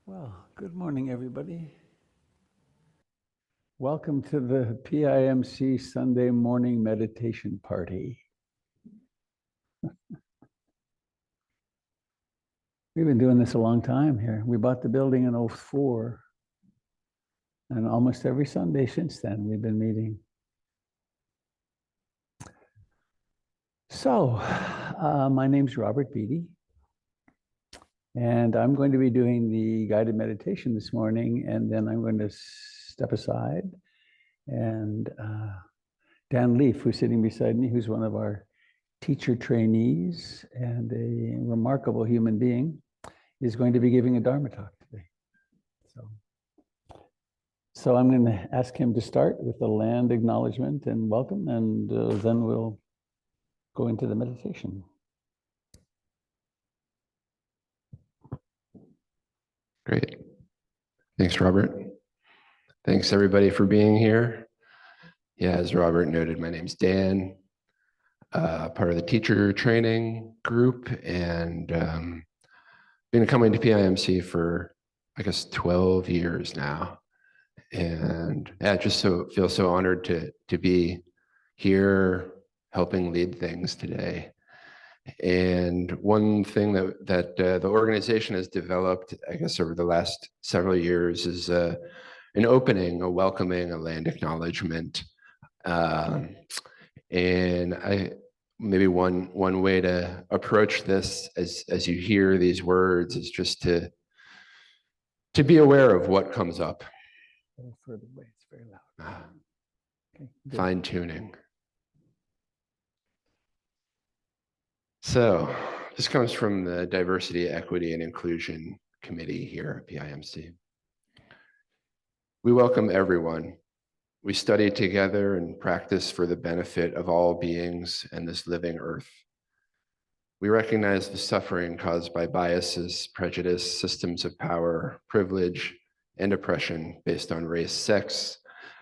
Well, good morning, everybody. Welcome to the PIMC Sunday morning meditation party. We've been doing this a long time here. We bought the building in 2004, and almost every Sunday since then, we've been meeting. So, my name's Robert Beatty, and I'm going to be doing the guided meditation this morning, and then I'm going to step aside, and Dan Leif, who's sitting beside me, who's one of our teacher trainees and a remarkable human being, is going to be giving a Dharma talk today. So I'm going to ask him to start with the land acknowledgement and welcome, and then we'll go into the meditation. Great. Thanks, Robert. Thanks, everybody, for being here. Yeah, as Robert noted, my name's Dan, part of the teacher training group, and been coming to PIMC for, I guess, 12 years now. And yeah, just feel so honored to be here helping lead things today. And one thing that the organization has developed, I guess, over the last several years is an opening, a welcoming, a land acknowledgement. And maybe one way to approach this as you hear these words is just to be aware of what comes up. A little further away, it's very loud. Okay, fine tuning. So this comes from the Diversity, Equity, and Inclusion Committee here at PIMC. We welcome everyone. We study together and practice for the benefit of all beings and this living earth. We recognize the suffering caused by biases, prejudice, systems of power, privilege, and oppression based on race, sex,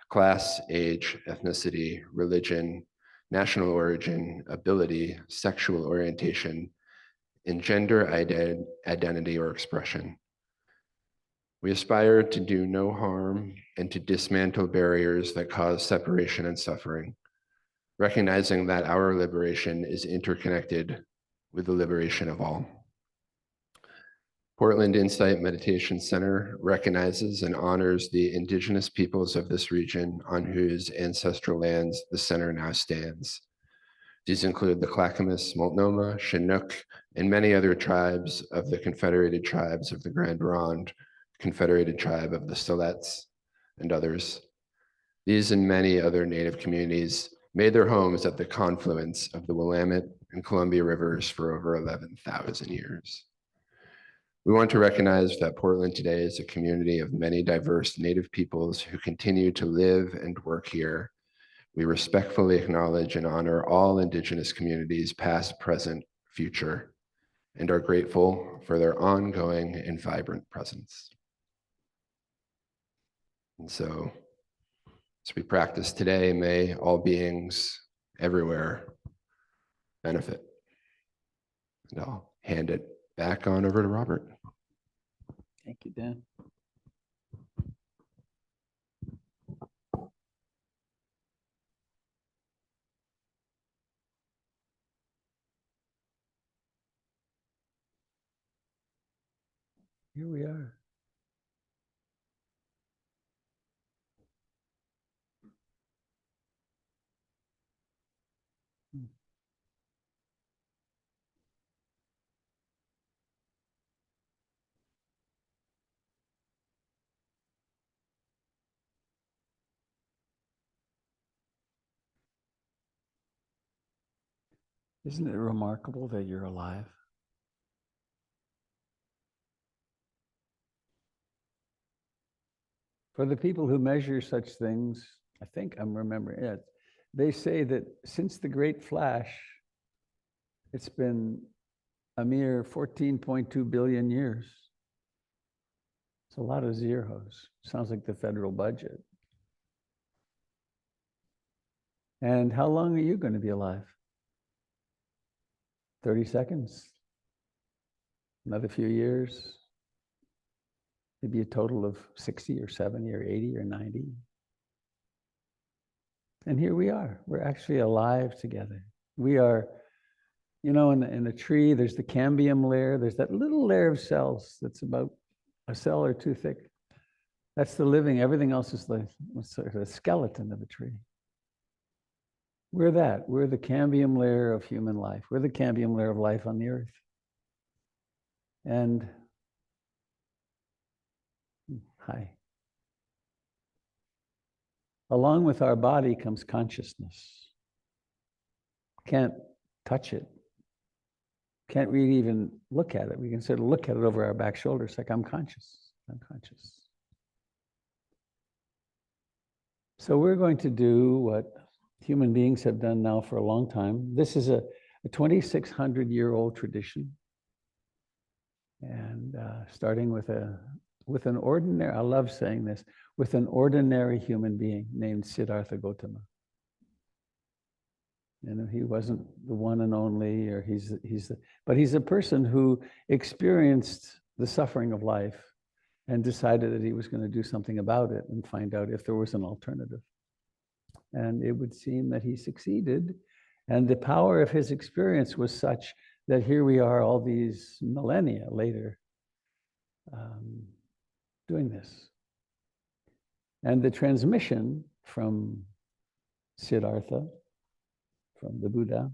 class, age, ethnicity, religion, national origin, ability, sexual orientation, and gender identity or expression. We aspire to do no harm and to dismantle barriers that cause separation and suffering, recognizing that our liberation is interconnected with the liberation of all. Portland Insight Meditation Center recognizes and honors the indigenous peoples of this region on whose ancestral lands the center now stands. These include the Clackamas, Multnomah, Chinook, and many other tribes of the Confederated Tribes of the Grand Ronde, Confederated Tribe of the Siletz, and others. These and many other Native communities made their homes at the confluence of the Willamette and Columbia Rivers for over 11,000 years. We want to recognize that Portland today is a community of many diverse Native peoples who continue to live and work here. We respectfully acknowledge and honor all Indigenous communities, past, present, future, and are grateful for their ongoing and vibrant presence. And so, as we practice today, may all beings everywhere benefit. And I'll hand it back on over to Robert. Thank you, Dan. Here we are. Isn't it remarkable that you're alive? For the people who measure such things, I think I'm remembering it, they say that since the Great Flash, it's been a mere 14.2 billion years. It's a lot of zeros. Sounds like the federal budget. And how long are you going to be alive? 30 seconds? Another few years? maybe a total of 60 or 70 or 80 or 90. And here we are. We're actually alive together. We are, in a tree, there's the cambium layer. There's that little layer of cells that's about a cell or two thick. That's the living. Everything else is the skeleton of a tree. We're that. We're the cambium layer of human life. We're the cambium layer of life on the earth. And hi. Along with our body comes consciousness. Can't touch it. Can't really even look at it. We can sort of look at it over our back shoulders like I'm conscious. I'm conscious. So we're going to do what human beings have done now for a long time. This is a 2,600-year-old tradition. And starting with an ordinary, I love saying this, with an ordinary human being named Siddhartha Gautama. He wasn't the one and only, or but he's a person who experienced the suffering of life and decided that he was going to do something about it and find out if there was an alternative. And it would seem that he succeeded. And the power of his experience was such that here we are all these millennia later doing this. And the transmission from Siddhartha, from the Buddha,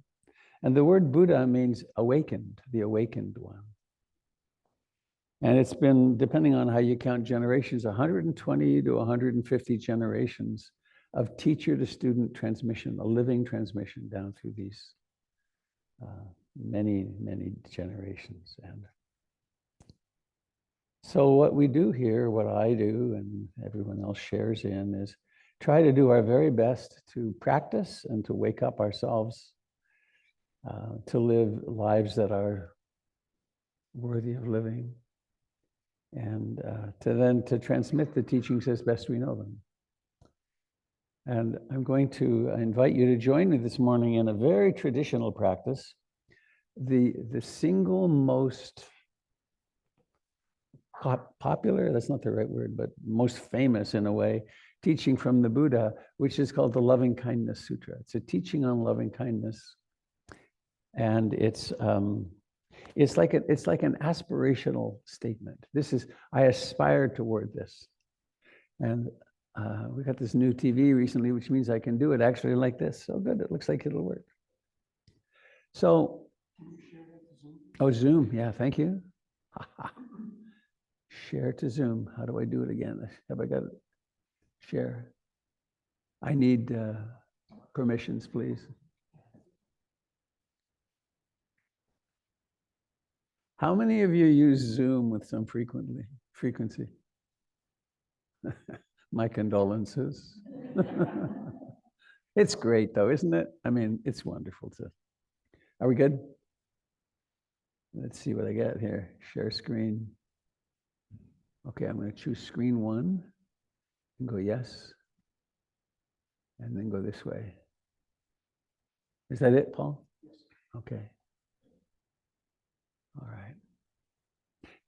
and the word Buddha means awakened, the awakened one. And it's been, depending on how you count generations, 120 to 150 generations of teacher to student transmission, a living transmission down through these many, many generations. And so what we do here, what I do and everyone else shares in, is try to do our very best to practice and to wake up ourselves to live lives that are worthy of living, and to transmit the teachings as best we know them. And I'm going to invite you to join me this morning in a very traditional practice. The single most popular, that's not the right word, but most famous in a way, teaching from the Buddha, which is called the Loving Kindness Sutra. It's a teaching on loving kindness. And it's like an aspirational statement. I aspire toward this. And we got this new TV recently, which means I can do it actually like this. So good, it looks like it'll work. So, oh, Zoom, yeah, thank you. Share to Zoom. How do I do it again? Have I got it? Share. I need permissions, please. How many of you use Zoom with some frequency? My condolences. It's great though, isn't it? I mean, it's wonderful to. Are we good? Let's see what I got here. Share screen. Okay, I'm going to choose screen 1 and go yes. And then go this way. Is that it, Paul? Yes. Okay. All right.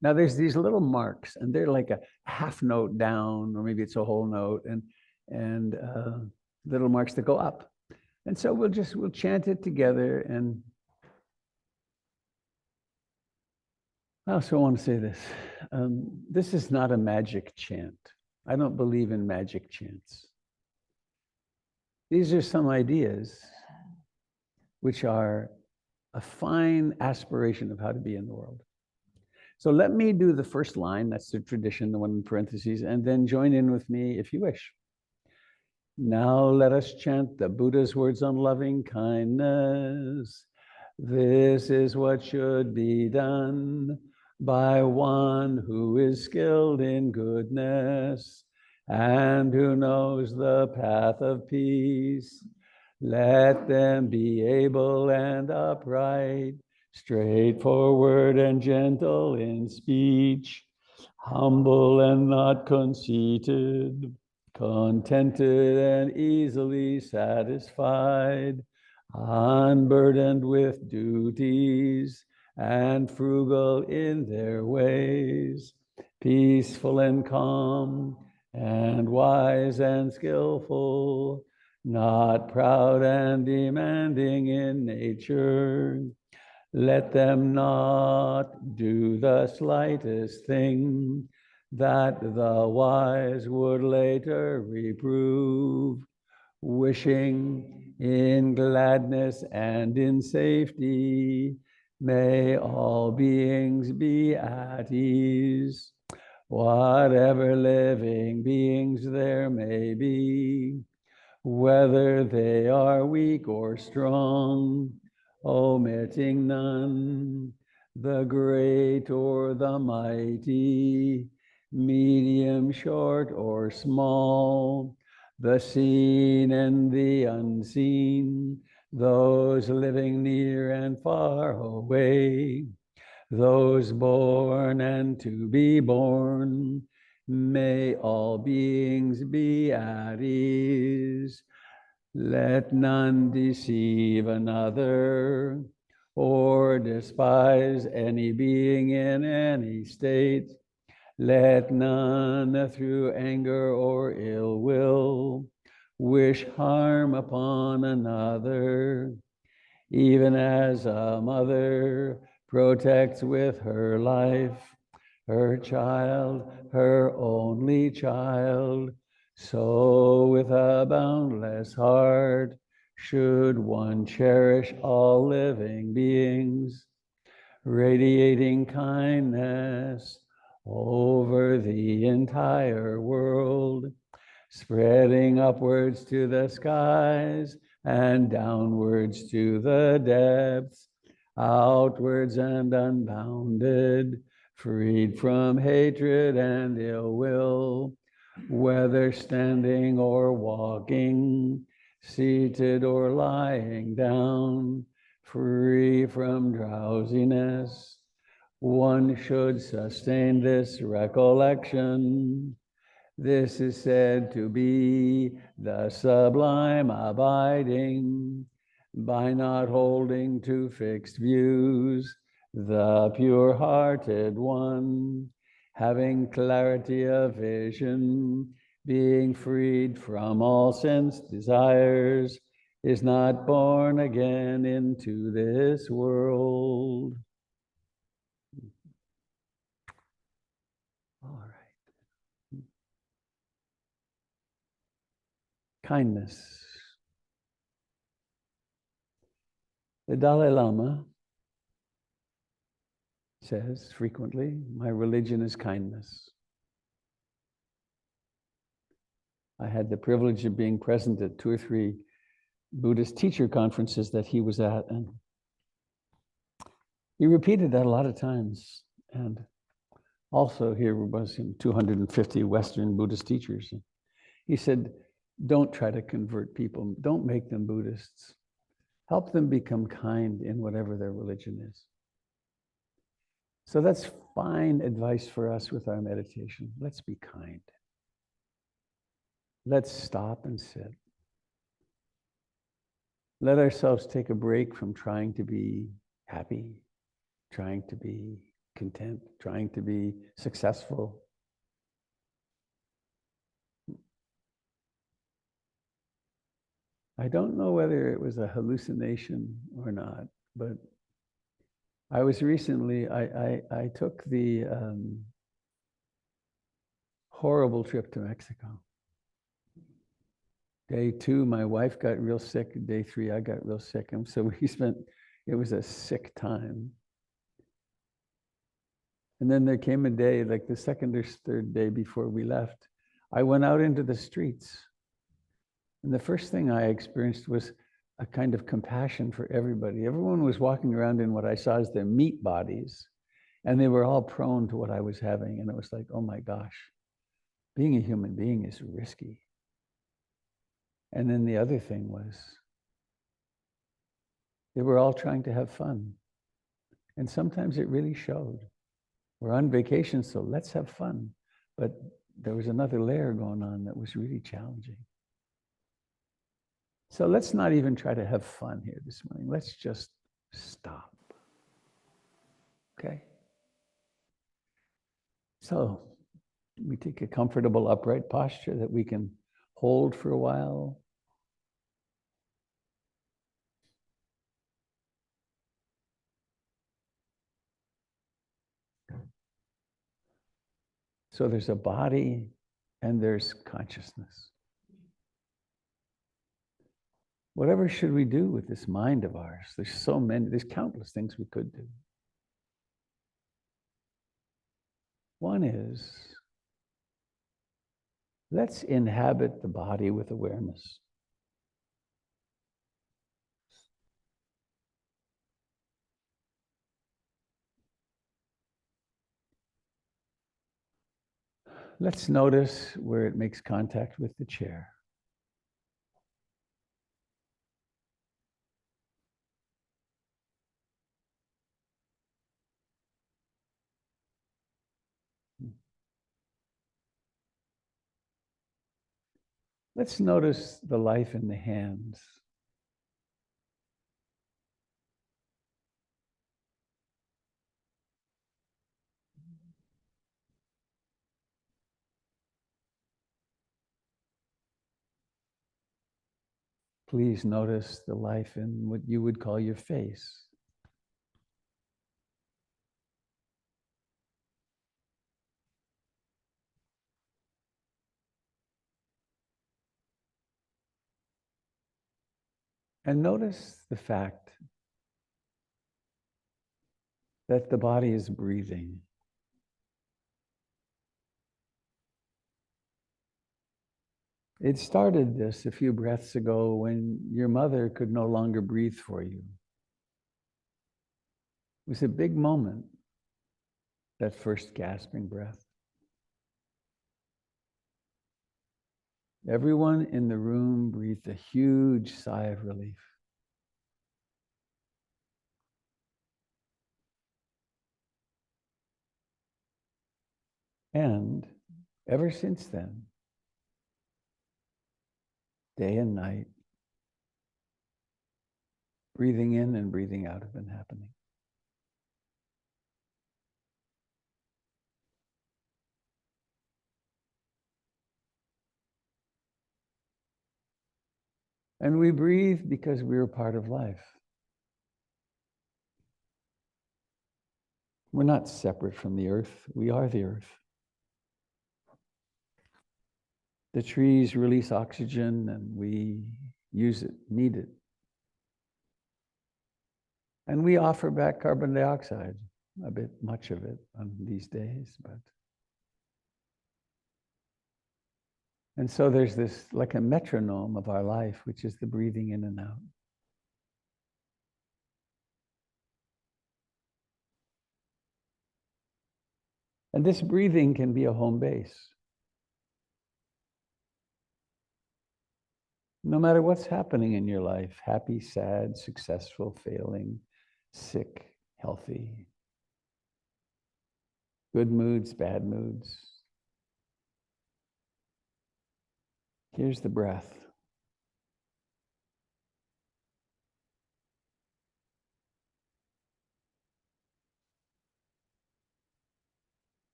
Now there's these little marks, and they're like a half note down, or maybe it's a whole note, and little marks that go up. And so we'll chant it together. And I also want to say this. This is not a magic chant. I don't believe in magic chants. These are some ideas which are a fine aspiration of how to be in the world. So let me do the first line, that's the tradition, the one in parentheses, and then join in with me if you wish. Now let us chant the Buddha's words on loving kindness. This is what should be done by one who is skilled in goodness and who knows the path of peace. Let them be able and upright, straightforward and gentle in speech, humble and not conceited, contented and easily satisfied, unburdened with duties, and frugal in their ways, peaceful and calm, and wise and skillful, not proud and demanding in nature. Let them not do the slightest thing that the wise would later reprove, wishing in gladness and in safety, may all beings be at ease. Whatever living beings there may be, whether they are weak or strong, omitting none, the great or the mighty, medium, short, or small, the seen and the unseen, those living near and far away, those born and to be born, may all beings be at ease. Let none deceive another or despise any being in any state. Let none through anger or ill will wish harm upon another, even as a mother protects with her life her child, her only child, so with a boundless heart should one cherish all living beings, radiating kindness over the entire world, spreading upwards to the skies and downwards to the depths, outwards and unbounded, freed from hatred and ill will, whether standing or walking, seated or lying down, free from drowsiness. One should sustain this recollection. This is said to be the sublime abiding, by not holding to fixed views, the pure-hearted one, having clarity of vision, being freed from all sense desires, is not born again into this world. All right. Kindness. The Dalai Lama says frequently, my religion is kindness. I had the privilege of being present at 2 or 3 Buddhist teacher conferences that he was at, and he repeated that a lot of times. And also here was 250 Western Buddhist teachers. He said, don't try to convert people. Don't make them Buddhists. Help them become kind in whatever their religion is. So that's fine advice for us with our meditation. Let's be kind. Let's stop and sit. Let ourselves take a break from trying to be happy, trying to be content, trying to be successful. I don't know whether it was a hallucination or not, but I was recently, I took the horrible trip to Mexico. Day 2, my wife got real sick. Day 3, I got real sick. And so it was a sick time. And then there came a day, like the 2nd or 3rd day before we left, I went out into the streets. And the first thing I experienced was a kind of compassion for everybody. Everyone was walking around in what I saw as their meat bodies, and they were all prone to what I was having. And it was like, oh my gosh, being a human being is risky. And then the other thing was, they were all trying to have fun. And sometimes it really showed. We're on vacation, so let's have fun. But there was another layer going on that was really challenging. So let's not even try to have fun here this morning. Let's just stop. Okay? So We take a comfortable upright posture that we can hold for a while. So there's a body and there's consciousness. Whatever should we do with this mind of ours? There's countless things we could do. One is, let's inhabit the body with awareness. Let's notice where it makes contact with the chair. Let's notice the life in the hands. Please notice the life in what you would call your face. And notice the fact that the body is breathing. It started this a few breaths ago when your mother could no longer breathe for you. It was a big moment, that first gasping breath. Everyone in the room breathed a huge sigh of relief. And ever since then, day and night, breathing in and breathing out have been happening. And we breathe because we are part of life. We're not separate from the earth. We are the earth. The trees release oxygen and we use it, need it. And we offer back carbon dioxide, a bit much of it on these days, but. And so there's this, like a metronome of our life, which is the breathing in and out. And this breathing can be a home base. No matter what's happening in your life, happy, sad, successful, failing, sick, healthy, good moods, bad moods. Here's the breath.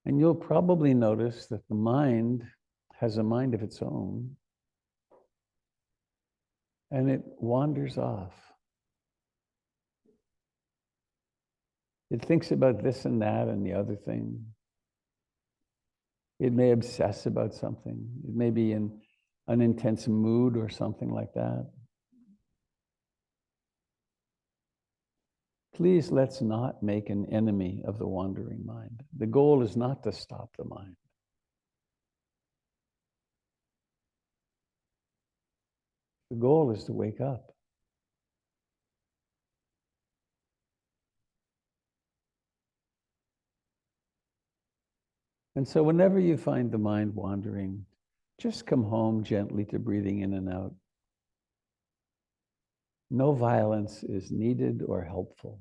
And you'll probably notice that the mind has a mind of its own, and it wanders off. It thinks about this and that and the other thing. It may obsess about something. It may be in an intense mood or something like that. Please, let's not make an enemy of the wandering mind. The goal is not to stop the mind. The goal is to wake up. And so whenever you find the mind wandering, just come home gently to breathing in and out. No violence is needed or helpful.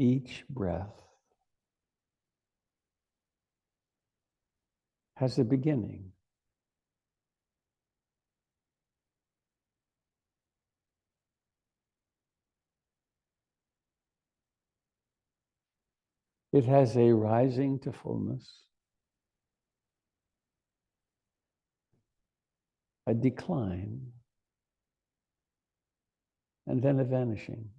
Each breath has a beginning. It has a rising to fullness, a decline, and then a vanishing.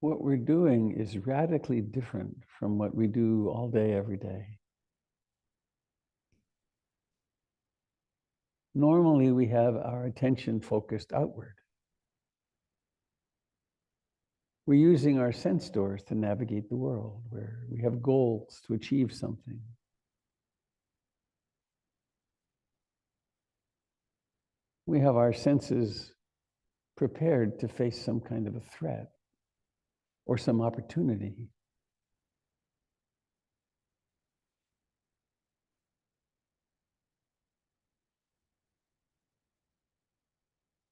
What we're doing is radically different from what we do all day, every day. Normally, we have our attention focused outward. We're using our sense doors to navigate the world, where we have goals to achieve something. We have our senses prepared to face some kind of a threat or some opportunity.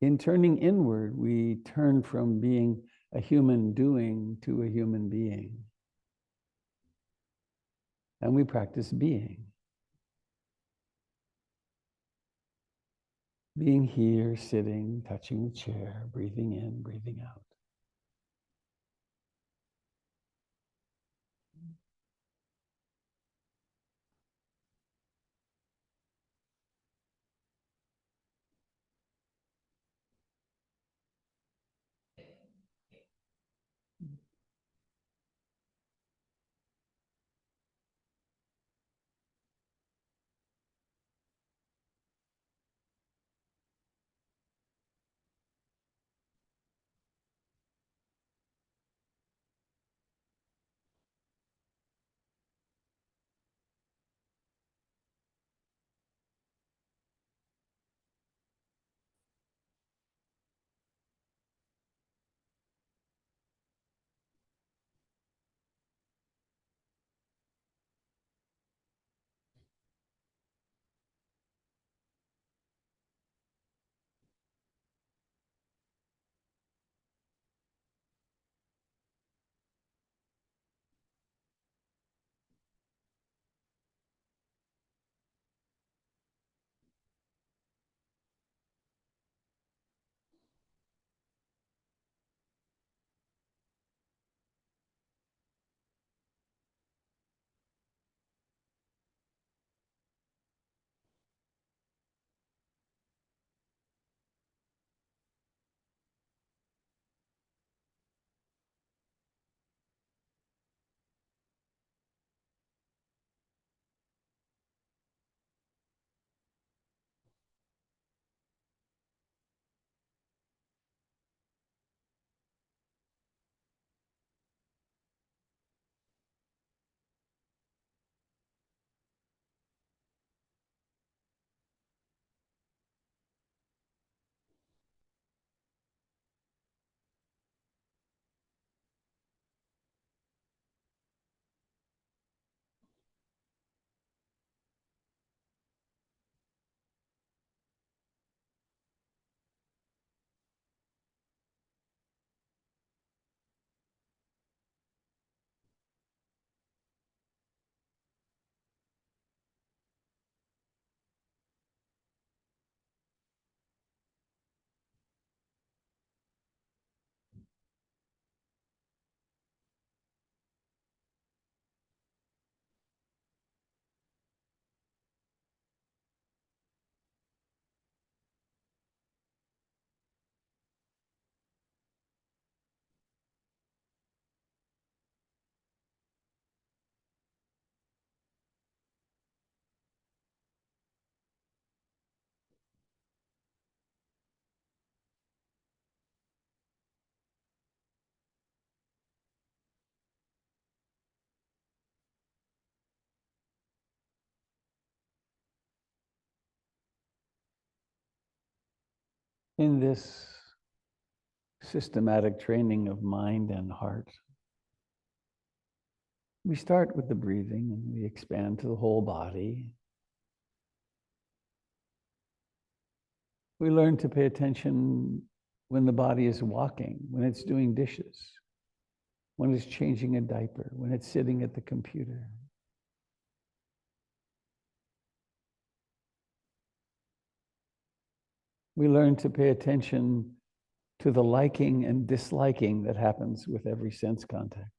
In turning inward, we turn from being a human doing to a human being. And we practice being. Being here, sitting, touching the chair, breathing in, breathing out. In this systematic training of mind and heart, we start with the breathing and we expand to the whole body. We learn to pay attention when the body is walking, when it's doing dishes, when it's changing a diaper, when it's sitting at the computer. We learn to pay attention to the liking and disliking that happens with every sense contact.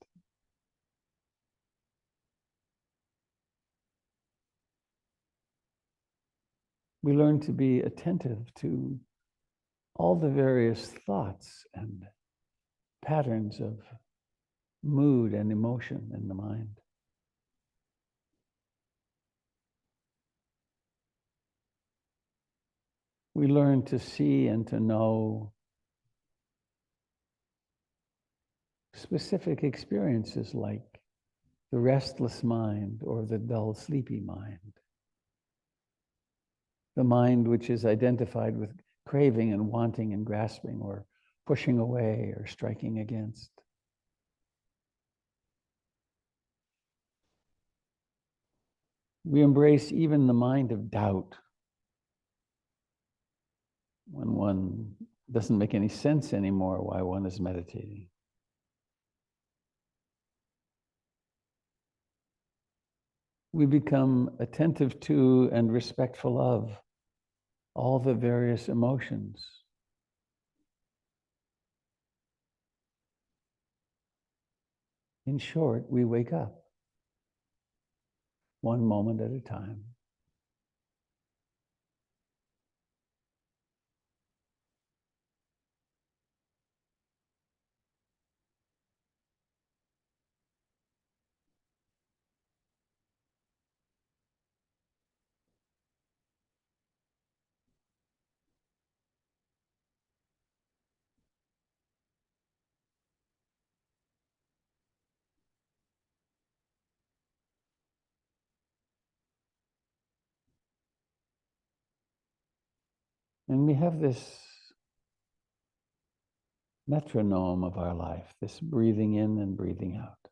We learn to be attentive to all the various thoughts and patterns of mood and emotion in the mind. We learn to see and to know specific experiences like the restless mind or the dull, sleepy mind. The mind which is identified with craving and wanting and grasping or pushing away or striking against. We embrace even the mind of doubt when one doesn't make any sense anymore why one is meditating. We become attentive to and respectful of all the various emotions. In short, we wake up one moment at a time. And we have this metronome of our life, this breathing in and breathing out.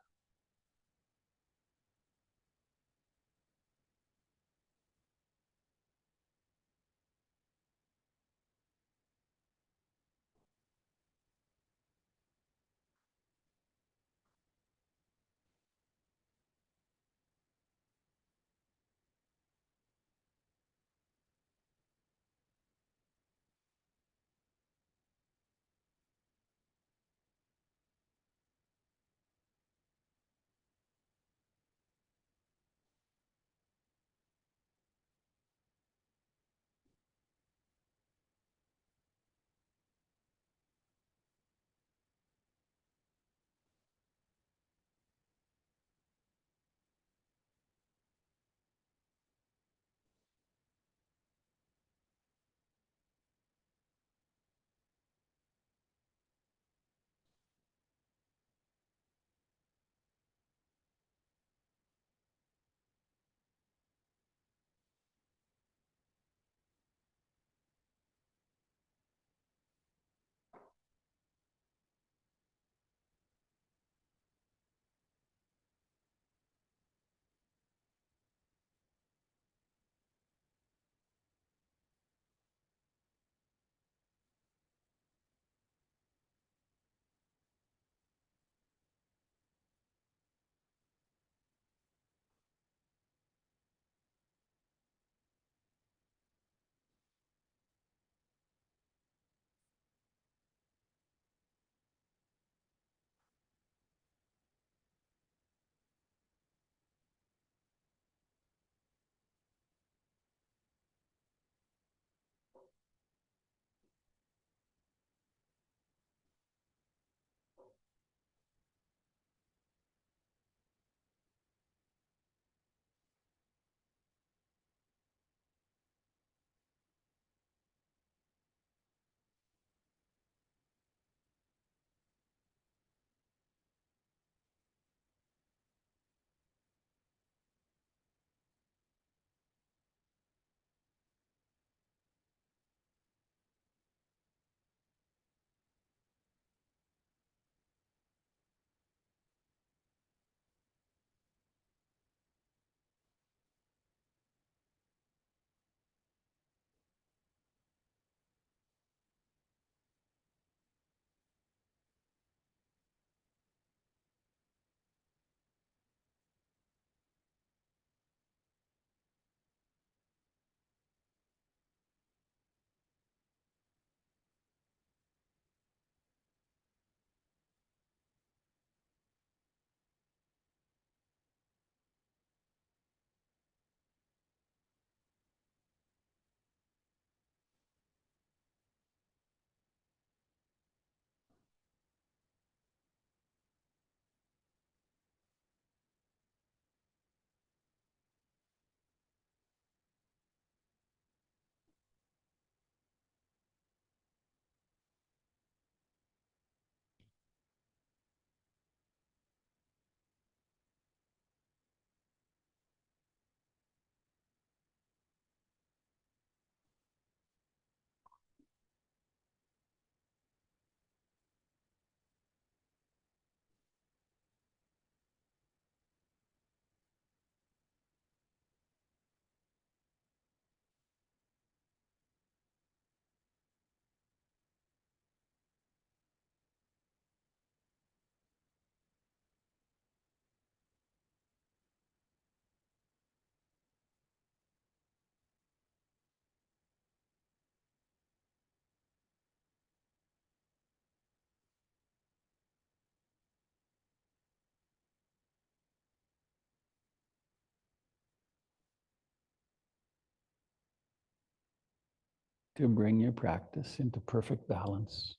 to bring your practice into perfect balance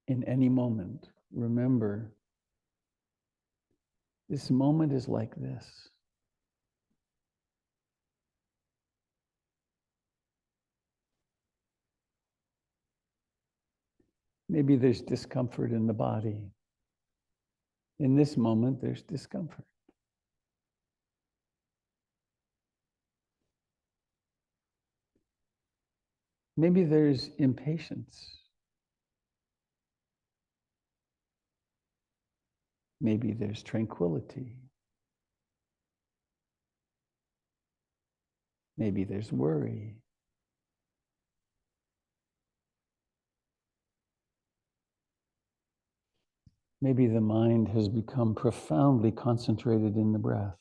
in any moment, remember, this moment is like this. Maybe there's discomfort in the body. In this moment, there's discomfort. Maybe there's impatience. Maybe there's tranquility. Maybe there's worry. Maybe the mind has become profoundly concentrated in the breath.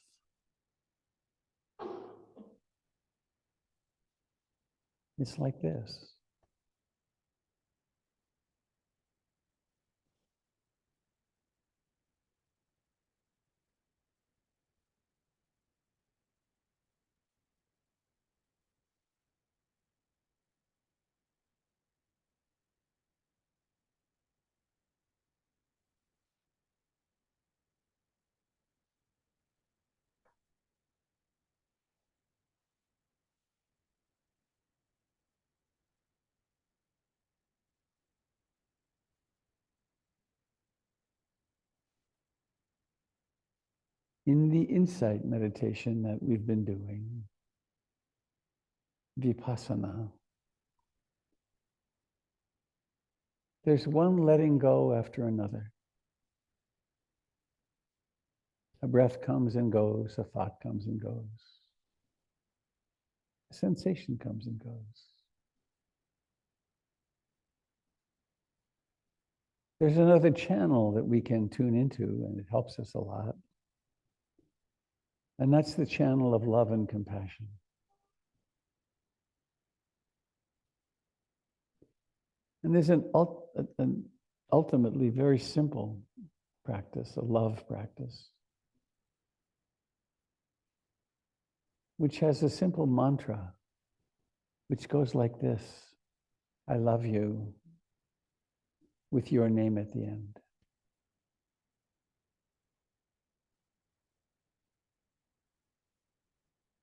It's like this. In the insight meditation that we've been doing, vipassana, there's one letting go after another. A breath comes and goes, a thought comes and goes. A sensation comes and goes. There's another channel that we can tune into, and it helps us a lot. And that's the channel of love and compassion. And there's an ultimately very simple practice, a love practice, which has a simple mantra, which goes like this: I love you, with your name at the end.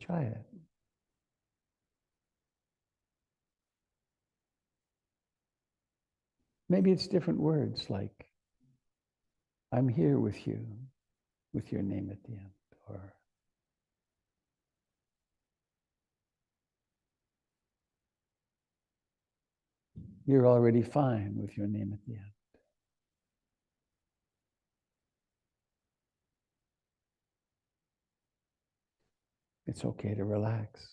Try it. Maybe it's different words like, I'm here with you, with your name at the end, or you're already fine with your name at the end. It's okay to relax.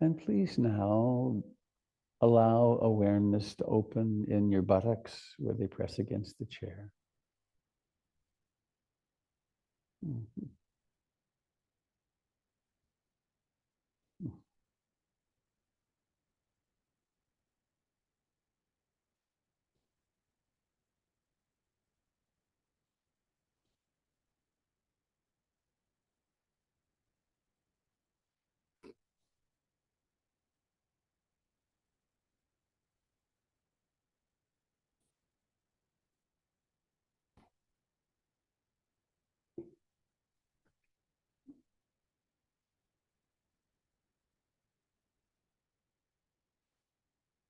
And please now allow awareness to open in your buttocks where they press against the chair. Mhm.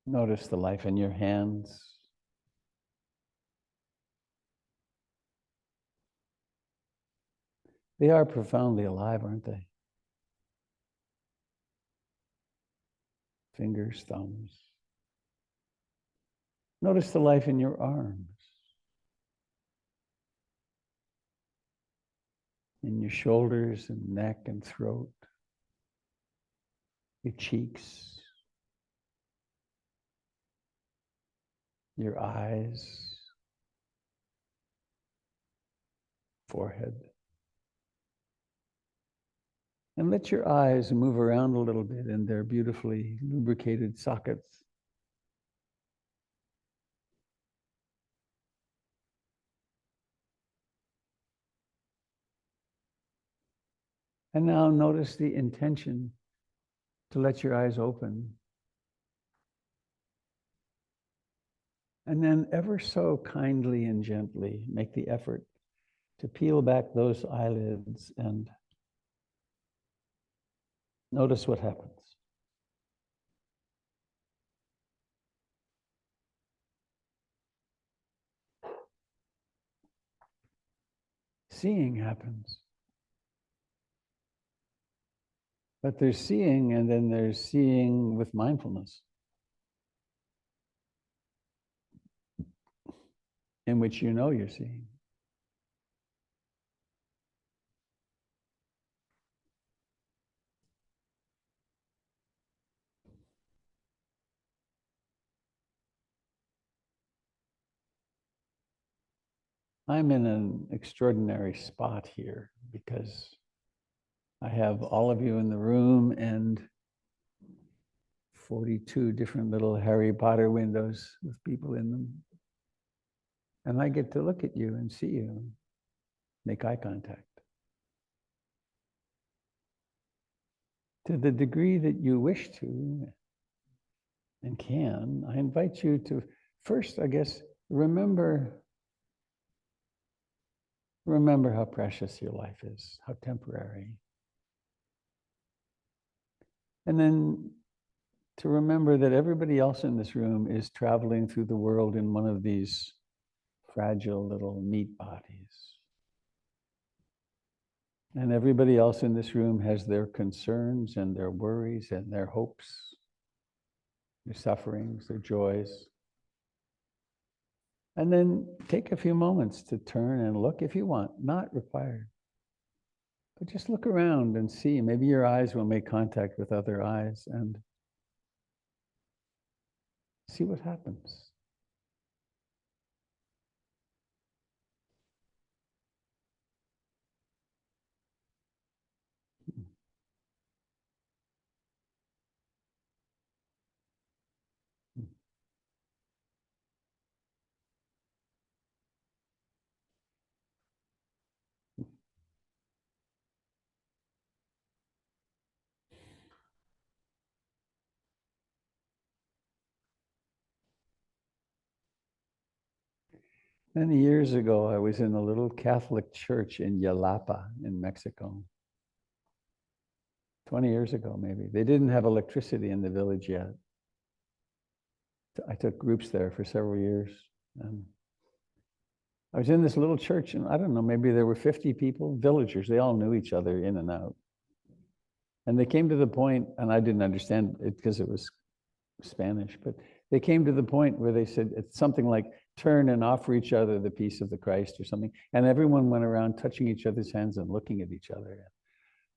Notice the life in your hands. They are profoundly alive, aren't they? Fingers, thumbs. Notice the life in your arms, in your shoulders and neck and throat, your cheeks, your eyes, forehead. And let your eyes move around a little bit in their beautifully lubricated sockets. And now notice the intention to let your eyes open. And then ever so kindly and gently make the effort to peel back those eyelids and notice what happens. Seeing happens. But there's seeing, and then there's seeing with mindfulness, in which you know you're seeing. I'm in an extraordinary spot here because I have all of you in the room and 42 different little Harry Potter windows with people in them. And I get to look at you and see you, make eye contact. To the degree that you wish to and can, I invite you to first, I guess, remember how precious your life is, how temporary. And then to remember that everybody else in this room is traveling through the world in one of these fragile little meat bodies. And everybody else in this room has their concerns and their worries and their hopes, their sufferings, their joys. And then take a few moments to turn and look if you want, not required. But just look around and see. Maybe your eyes will make contact with other eyes and see what happens. Many years ago, I was in a little Catholic church in Yalapa in Mexico. 20 years ago, maybe. They didn't have electricity in the village yet. I took groups there for several years. And I was in this little church, and I don't know, maybe there were 50 people, villagers. They all knew each other in and out. And they came to the point, and I didn't understand it because it was Spanish, but they came to the point where they said it's something like turn and offer each other the peace of the Christ or something. And everyone went around touching each other's hands and looking at each other.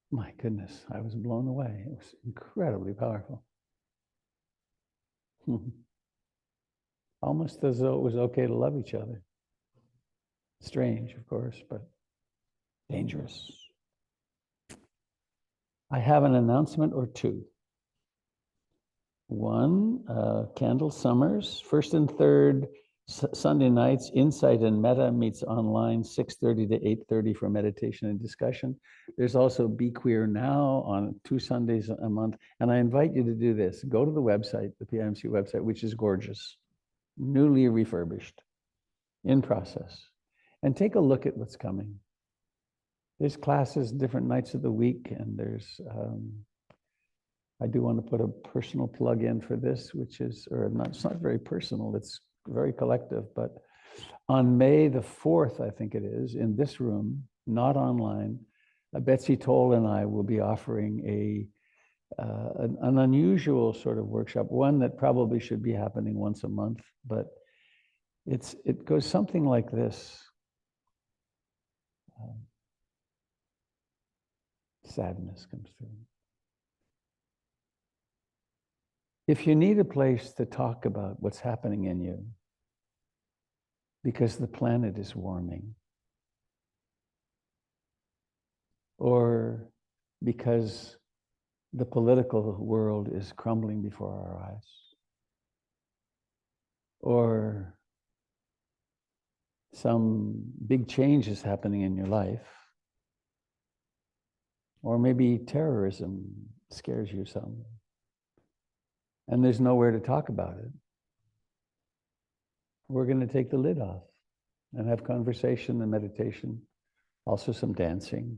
My goodness, I was blown away. It was incredibly powerful. Almost as though it was okay to love each other. Strange, of course, but dangerous. I have an announcement or two. One, Candle Summers, first and third Sunday nights, Insight and Meta meets online 6:30 to 8:30 for meditation and discussion. There's also Be Queer Now on 2 Sundays a month. And I invite you to do this. Go to the website, the PIMC website, which is gorgeous, newly refurbished, in process, and take a look at what's coming. There's classes different nights of the week, and there's, I do want to put a personal plug in for this, which is, or not, it's not very personal, it's very collective, but on May the 4th, I think it is, in this room, not online, Betsy Toll and I will be offering an unusual sort of workshop, one that probably should be happening once a month, but it goes something like this. Sadness comes through. If you need a place to talk about what's happening in you, because the planet is warming, or because the political world is crumbling before our eyes, or some big change is happening in your life, or maybe terrorism scares you some, and there's nowhere to talk about it, we're going to take the lid off and have conversation and meditation, also some dancing,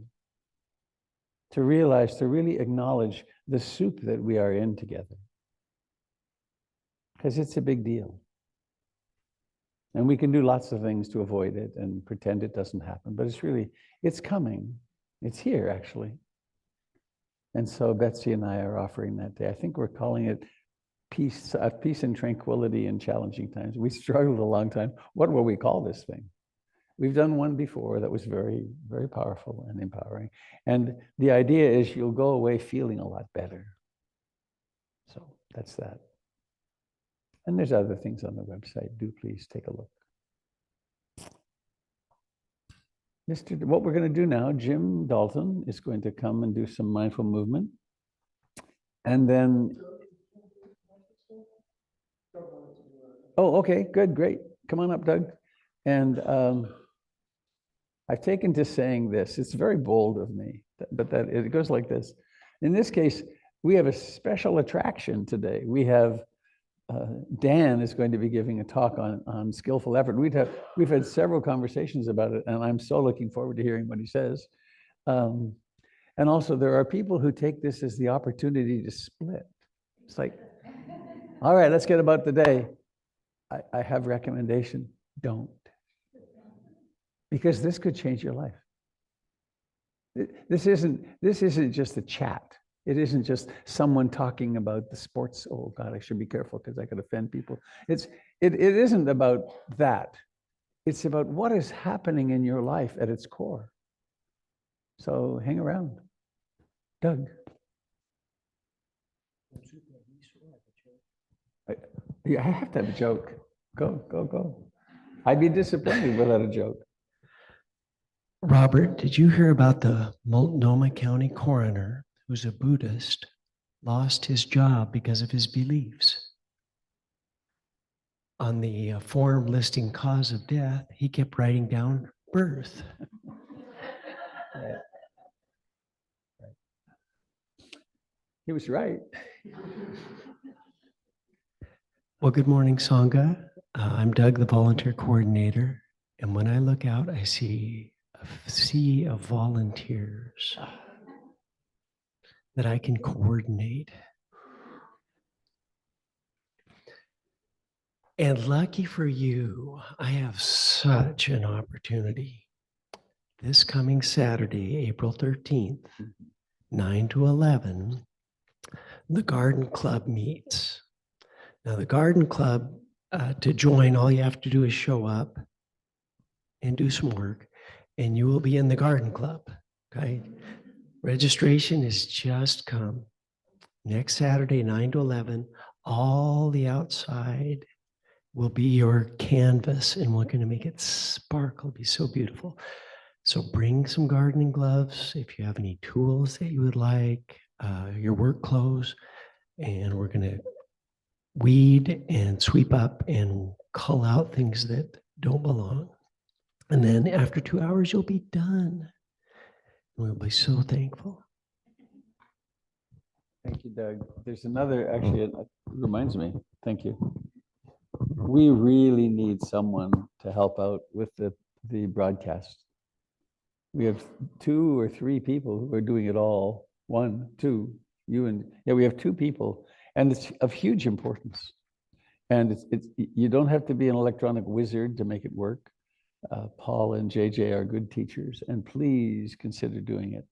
to realize, to really acknowledge the soup that we are in together. Because it's a big deal. And we can do lots of things to avoid it and pretend it doesn't happen, but it's coming. It's here, actually. And so Betsy and I are offering that day. I think we're calling it peace and tranquility in challenging times. We struggled a long time. What will we call this thing? We've done one before that was very, very powerful and empowering. And the idea is you'll go away feeling a lot better. So that's that. And there's other things on the website. Do please take a look. What we're going to do now, Jim Dalton is going to come and do some mindful movement. And then, oh, okay, good, great. Come on up, Doug. And I've taken to saying this. It's very bold of me, but that it goes like this. In this case, we have a special attraction today. We have Dan is going to be giving a talk on skillful effort. We've had several conversations about it, and I'm so looking forward to hearing what he says. And also, there are people who take this as the opportunity to split. It's like, all right, let's get about the day. I have a recommendation. Don't. Because this could change your life. This isn't just a chat. It isn't just someone talking about the sports. Oh God, I should be careful because I could offend people. It isn't about that. It's about what is happening in your life at its core. So hang around. Doug. I have to have a joke. Go. I'd be disappointed without a joke. Robert, did you hear about the Multnomah County coroner, who's a Buddhist, lost his job because of his beliefs? On the form listing cause of death, he kept writing down birth. Right. He was right. Well, good morning, Sangha. I'm Doug, the volunteer coordinator. And when I look out, I see a sea of volunteers that I can coordinate. And lucky for you, I have such an opportunity. This coming Saturday, April 13th, 9 to 11, the Garden Club meets. Now, the Garden Club, to join, all you have to do is show up and do some work, and you will be in the Garden Club, okay? Registration is just come. Next Saturday, 9 to 11, all the outside will be your canvas, and we're going to make it sparkle, be so beautiful. So bring some gardening gloves if you have any tools that you would like, your work clothes, and we're going to weed and sweep up and cull out things that don't belong. And then after 2 hours, you'll be done. We'll be so thankful. Thank you, Doug. There's another, actually, it reminds me. Thank you. We really need someone to help out with the broadcast. We have 2 or 3 people who are doing it all. 1, 2, you and, yeah, we have 2 people, and it's of huge importance. And you don't have to be an electronic wizard to make it work. Paul and JJ are good teachers, and please consider doing it.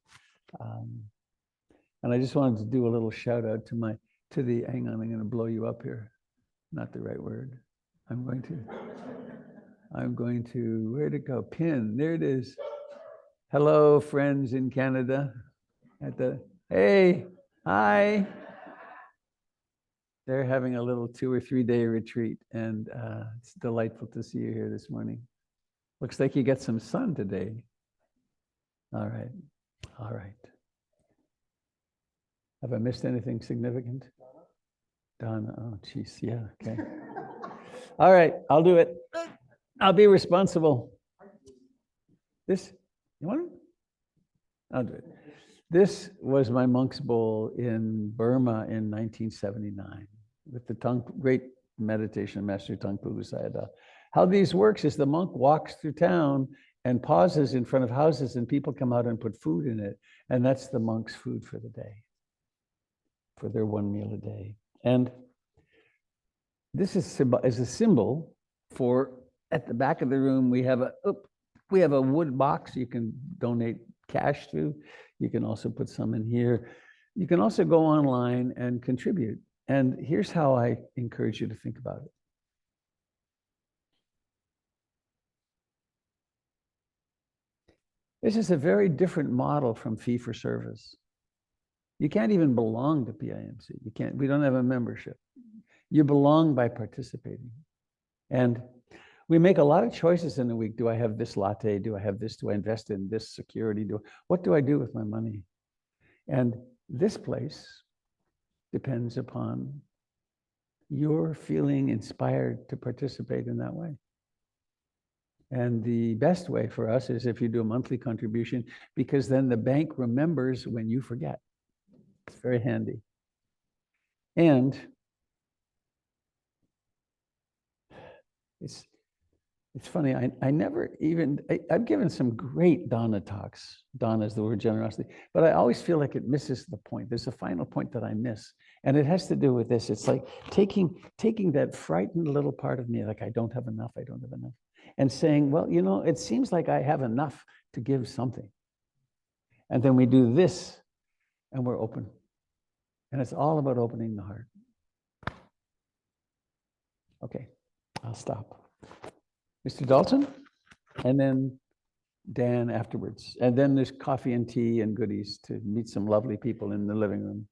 And I just wanted to do a little shout out to hang on, I'm going to blow you up here. Not the right word. I'm going to, where'd it go? Pin, there it is. Hello, friends in Canada. Hey, hi. They're having a little 2 or 3 day retreat, and it's delightful to see you here this morning. Looks like you get some sun today. All right. Have I missed anything significant? Donna, oh geez, yeah, okay. All right, I'll do it. I'll be responsible. This, you want it? I'll do it. This was my monk's bowl in Burma in 1979 with the great meditation master Tangpo Sayadaw. How these works is the monk walks through town and pauses in front of houses and people come out and put food in it. And that's the monk's food for the day, for their one meal a day. And this is a symbol for, at the back of the room, we have a wood box you can donate cash to. You can also put some in here. You can also go online and contribute. And here's how I encourage you to think about it. This is a very different model from fee for service. You can't even belong to PIMC. You can't, we don't have a membership. You belong by participating. And we make a lot of choices in a week. Do I have this latte? Do I have this? Do I invest in this security? What do I do with my money? And this place depends upon your feeling inspired to participate in that way. And the best way for us is if you do a monthly contribution, because then the bank remembers when you forget. It's very handy. And it's funny, I never even, I've given some great Dana talks. Dana is the word generosity, but I always feel like it misses the point. There's a final point that I miss. And it has to do with this. It's like taking that frightened little part of me, like I don't have enough, and saying, well, you know, it seems like I have enough to give something. And then we do this and we're open. And it's all about opening the heart. Okay, I'll stop. Mr. Dalton, and then Dan afterwards. And then there's coffee and tea and goodies to meet some lovely people in the living room.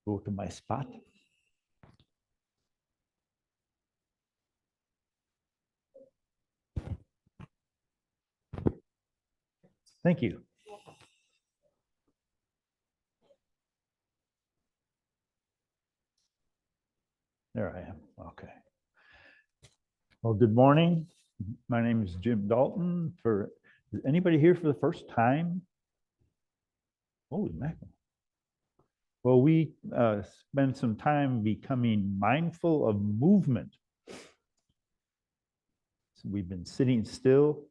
Go to my spot. Thank you. There I am. Okay. Well, good morning. My name is Jim Dalton. Is anybody here for the first time? Holy mackerel. Well, we spend some time becoming mindful of movement. So we've been sitting still,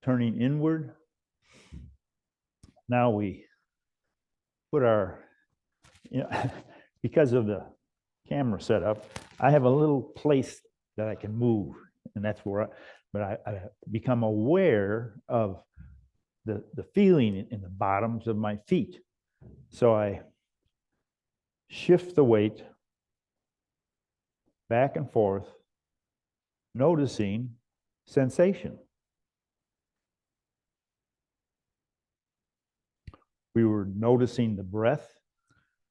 turning inward. Now we put our, because of the camera setup, I have a little place that I can move, and that's where I become aware of the feeling in the bottoms of my feet. So I shift the weight back and forth, noticing sensation. We were noticing the breath,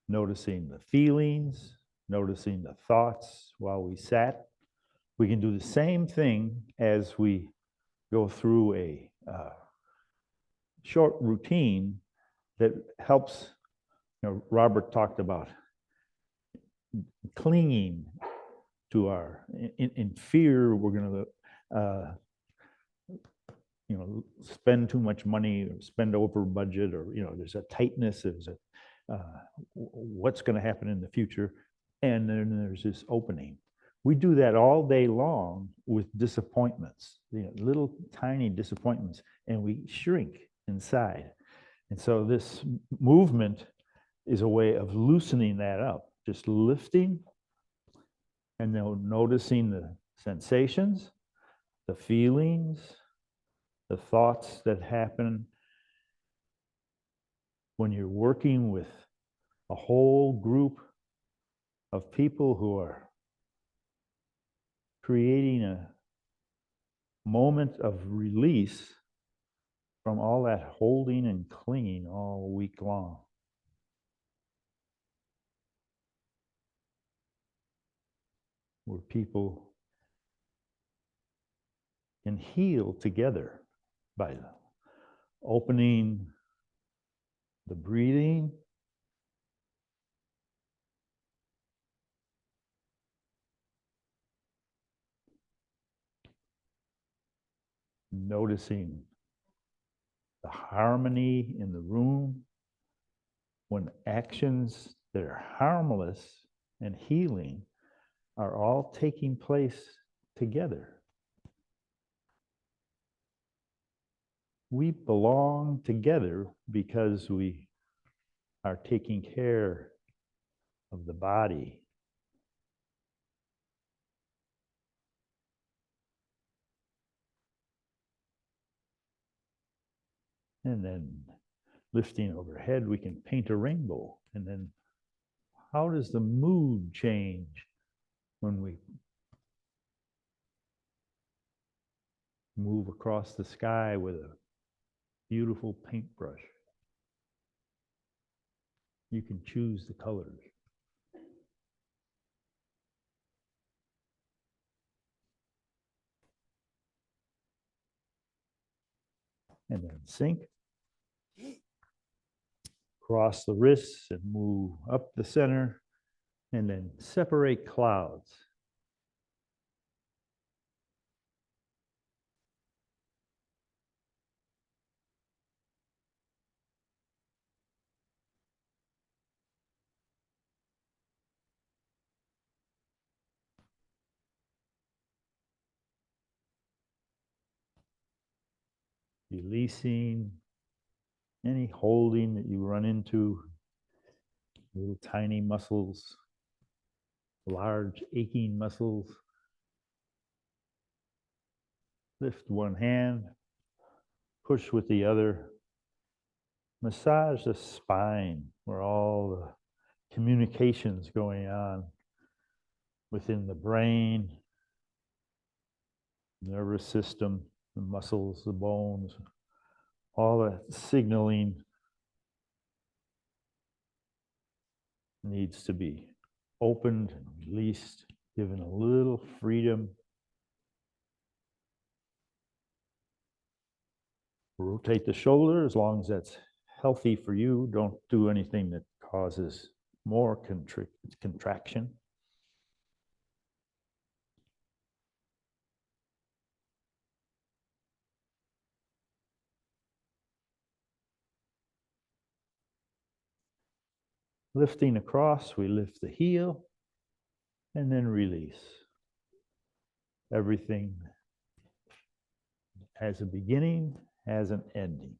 noticing the feelings, noticing the thoughts while we sat. We can do the same thing as we go through a short routine that helps. Robert talked about clinging to our, in fear, we're going to spend too much money or spend over budget, or there's a tightness, there's a what's going to happen in the future, and then there's this opening. We do that all day long with disappointments, little tiny disappointments, and we shrink inside. And so this movement is a way of loosening that up, just lifting and then noticing the sensations, the feelings, the thoughts that happen when you're working with a whole group of people who are creating a moment of release from all that holding and clinging all week long. where people can heal together by opening the breathing, noticing the harmony in the room when actions that are harmless and healing are all taking place together. We belong together because we are taking care of the body. And then lifting overhead, we can paint a rainbow. And then how does the mood change when we move across the sky with a beautiful paintbrush? You can choose the colors. And then sink. Cross the wrists and move up the center. And then separate clouds. Releasing any holding that you run into, little tiny muscles, large aching muscles. Lift one hand, push with the other. Massage the spine where all the communications going on within the brain, nervous system, the muscles, the bones, all that signaling needs to be opened and released, given a little freedom. Rotate the shoulder as long as that's healthy for you. Don't do anything that causes more contraction. Lifting across, we lift the heel and then release. Everything has a beginning, has an ending.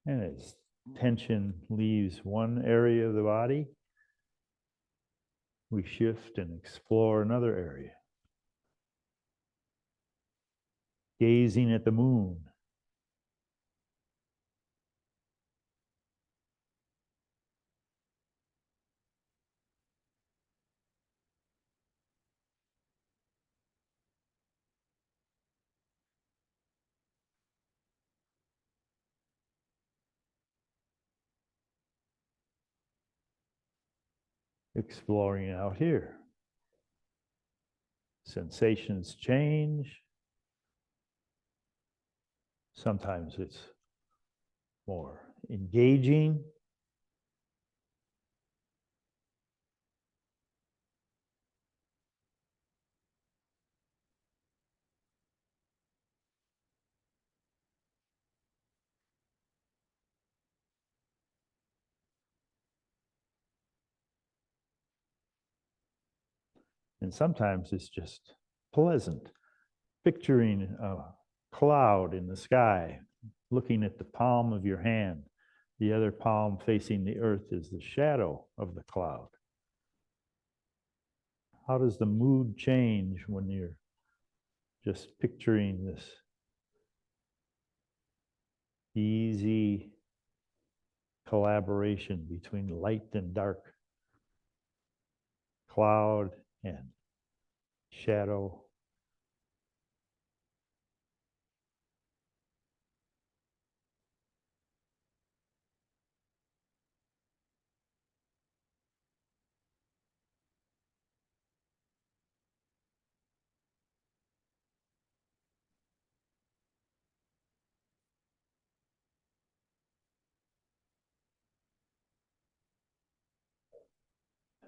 And as tension leaves one area of the body, we shift and explore another area. Gazing at the moon. Exploring out here. Sensations change. Sometimes it's more engaging. And sometimes it's just pleasant. Picturing a cloud in the sky, looking at the palm of your hand. The other palm facing the earth is the shadow of the cloud. How does the mood change when you're just picturing this easy collaboration between light and dark, cloud and shadow,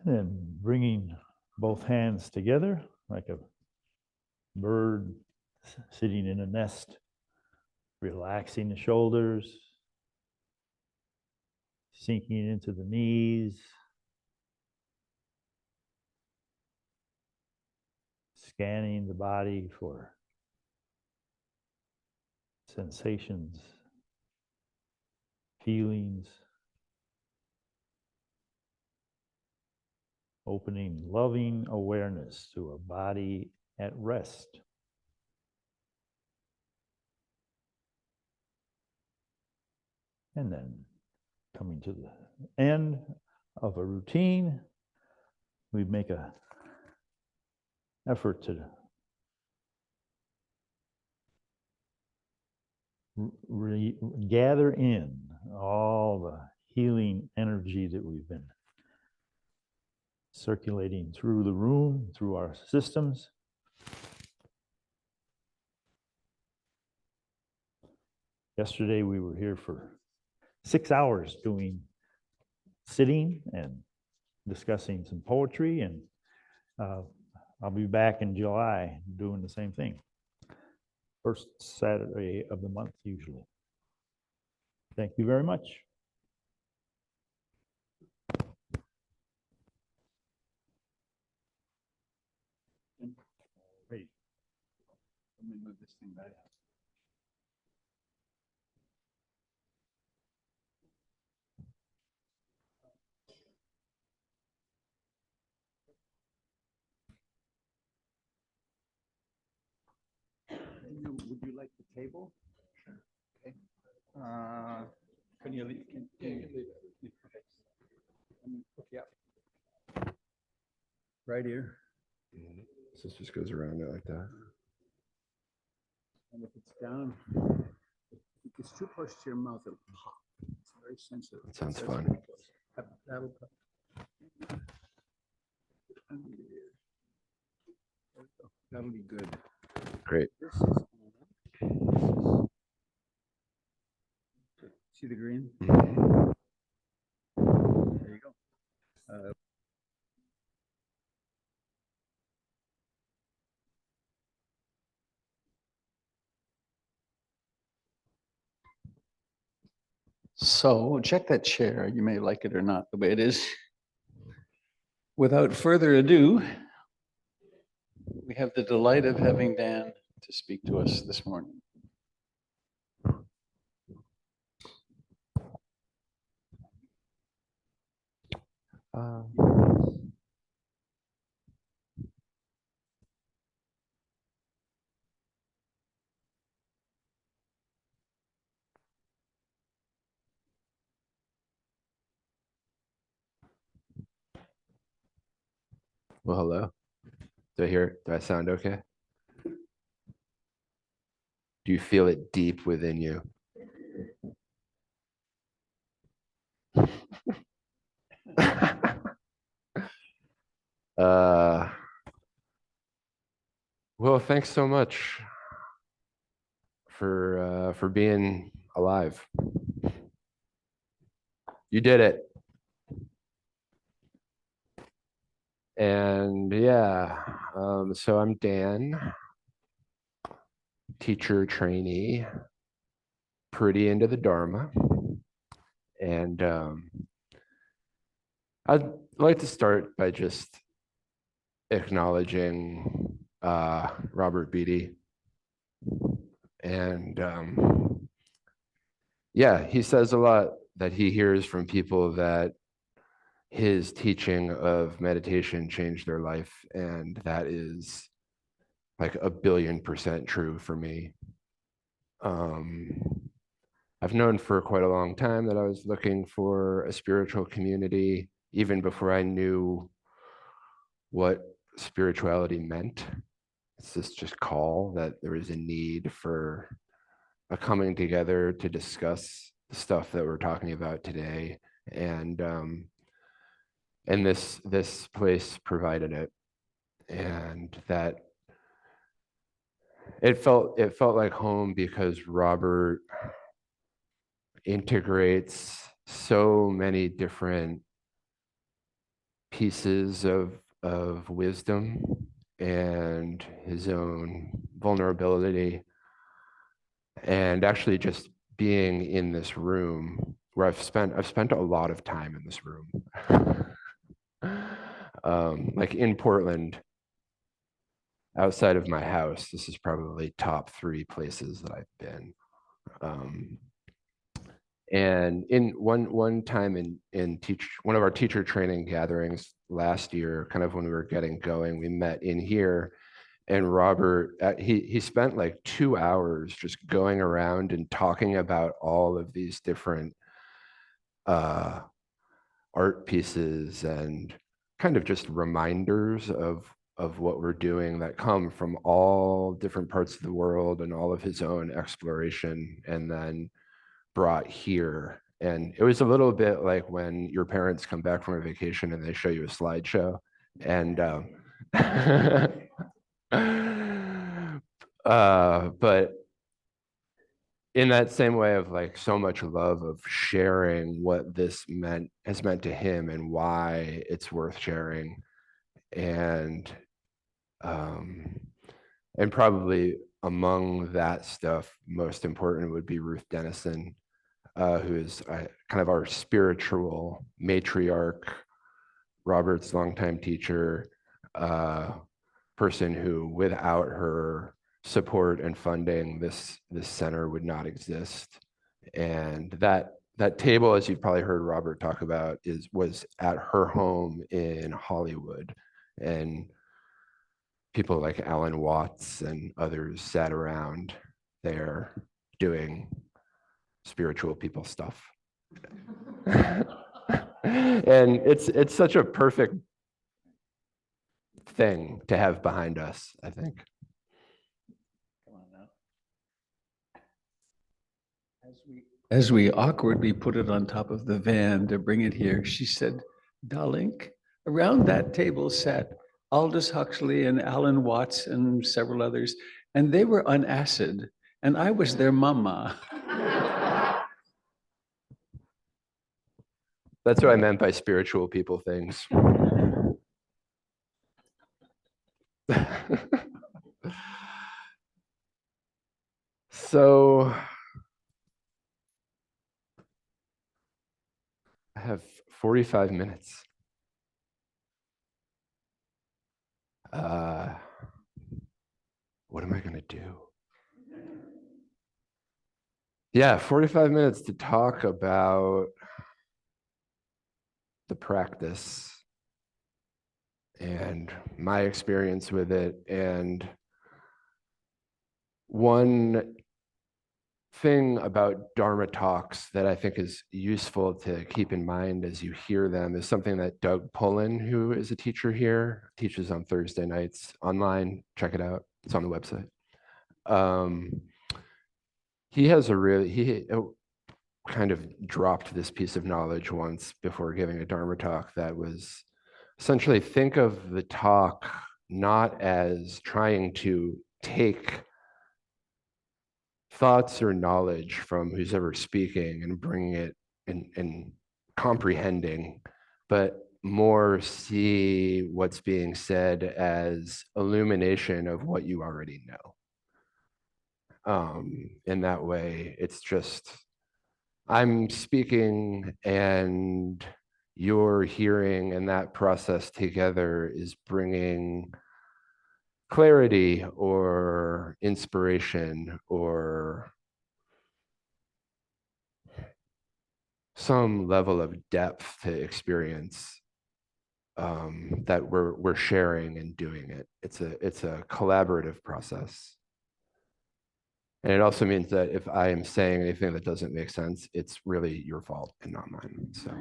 Then bringing both hands together like a bird sitting in a nest, relaxing the shoulders, sinking into the knees, scanning the body for sensations, feelings, opening loving awareness to a body at rest. And then coming to the end of a routine, we make an effort to gather in all the healing energy that we've been circulating through the room, through our systems. Yesterday, we were here for 6 hours sitting and discussing some poetry, and I'll be back in July doing the same thing. First Saturday of the month, usually. Thank you very much. Wait, let me move this thing back. Would you like the table? Sure. Okay. Can you leave? Can you leave it? Okay. Let me hook you up. Right here. So this just goes around it like that. And if it's down, if it's too close to your mouth, it'll pop. It's very sensitive. That sounds That's fun. very close. That'll pop. Under your ear. There we go. That'll be good. Great. This is on. See the green? Mhm. There you go. So check that chair. You may like it or not the way it is. Without further ado, we have the delight of having Dan to speak to us this morning. Well, hello. Do I sound okay? Do you feel it deep within you? Well, thanks so much for being alive. You did it. And yeah, so I'm Dan, teacher trainee, pretty into the Dharma. And I'd like to start by just acknowledging Robert Beatty. And yeah, he says a lot that he hears from people that his teaching of meditation changed their life. And that is like 1,000,000,000% true for me. I've known for quite a long time that I was looking for a spiritual community, even before I knew what spirituality meant. It's this just call that there is a need for a coming together to discuss the stuff that we're talking about today. And this place provided it. And that it felt like home because Robert integrates so many different pieces of wisdom and his own vulnerability, and actually just being in this room where I've spent a lot of time in this room. Like in Portland, outside of my house, this is probably top 3 places that I've been. And in one time in one of our teacher training gatherings last year, kind of when we were getting going, we met in here, and Robert, he spent like 2 hours just going around and talking about all of these different art pieces and kind of just reminders of what we're doing that come from all different parts of the world and all of his own exploration, and then brought here. And it was a little bit like when your parents come back from a vacation and they show you a slideshow. And but in that same way of like so much love of sharing what this has meant to him and why it's worth sharing. And probably among that stuff, most important would be Ruth Dennison, who is kind of our spiritual matriarch, Robert's longtime teacher, person who, without her support and funding, this center would not exist. And that table, as you've probably heard Robert talk about, was at her home in Hollywood, and people like Alan Watts and others sat around there doing spiritual people stuff. And it's such a perfect thing to have behind us, I think. Come on now. As we awkwardly put it on top of the van to bring it here, she said, "Darling, around that table sat Aldous Huxley and Alan Watts and several others, and they were on acid, and I was their mama." That's what I meant by spiritual people things. So I have 45 minutes. What am I going to do? Yeah, 45 minutes to talk about the practice and my experience with it. And one thing about Dharma talks that I think is useful to keep in mind as you hear them is something that Doug Pullen, who is a teacher here, teaches on Thursday nights online. Check it out. It's on the website. He kind of dropped this piece of knowledge once before giving a Dharma talk that was essentially, think of the talk not as trying to take thoughts or knowledge from who's ever speaking and bringing it and comprehending, but more see what's being said as illumination of what you already know. In that way, it's just, I'm speaking and you're hearing, and that process together is bringing clarity or inspiration or some level of depth to experience that we're sharing and doing it. It's a collaborative process. And it also means that if I am saying anything that doesn't make sense, it's really your fault and not mine. So.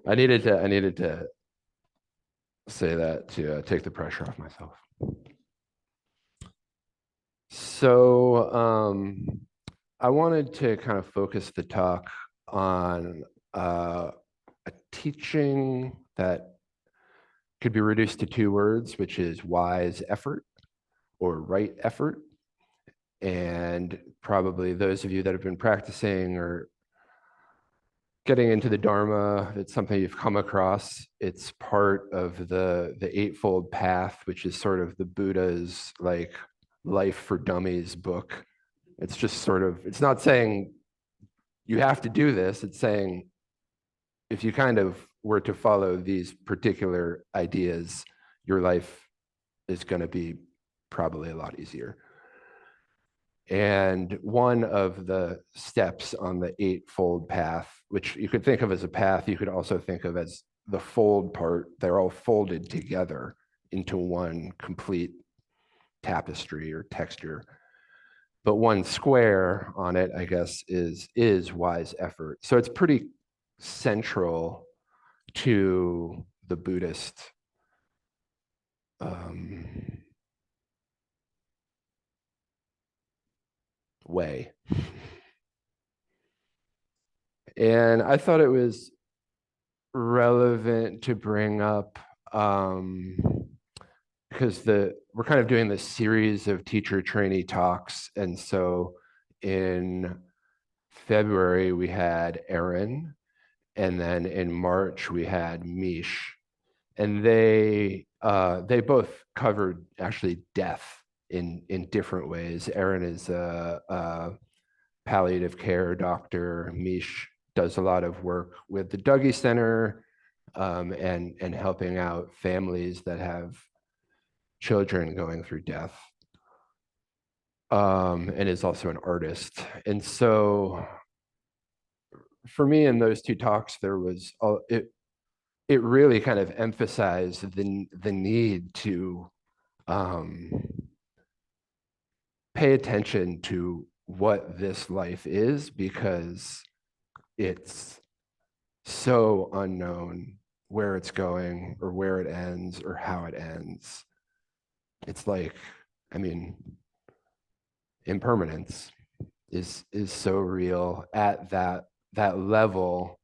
I needed to say that to take the pressure off myself. So I wanted to kind of focus the talk on a teaching that could be reduced to 2 words, which is wise effort or right effort. And probably those of you that have been practicing or getting into the Dharma, it's something you've come across. It's part of the Eightfold Path, which is sort of the Buddha's like Life for Dummies book. It's just sort of, it's not saying you have to do this. It's saying if you kind of were to follow these particular ideas, your life is going to be probably a lot easier. And one of the steps on the Eightfold Path, which you could think of as a path, you could also think of as the fold part. They're all folded together into one complete tapestry or texture. But one square on it, I guess, is wise effort. So it's pretty central to the Buddhist way. And I thought it was relevant to bring up because we're kind of doing this series of teacher trainee talks. And so in February, we had Erin, and then in March, we had Mish. And they both covered actually death in different ways. Erin is a palliative care doctor. Mish does a lot of work with the Dougie Center and helping out families that have children going through death, and is also an artist. And so for me in those two talks, there was it really kind of emphasized the need to pay attention to what this life is, because it's so unknown where it's going or where it ends or how it ends. It's like, I mean, impermanence is so real at that level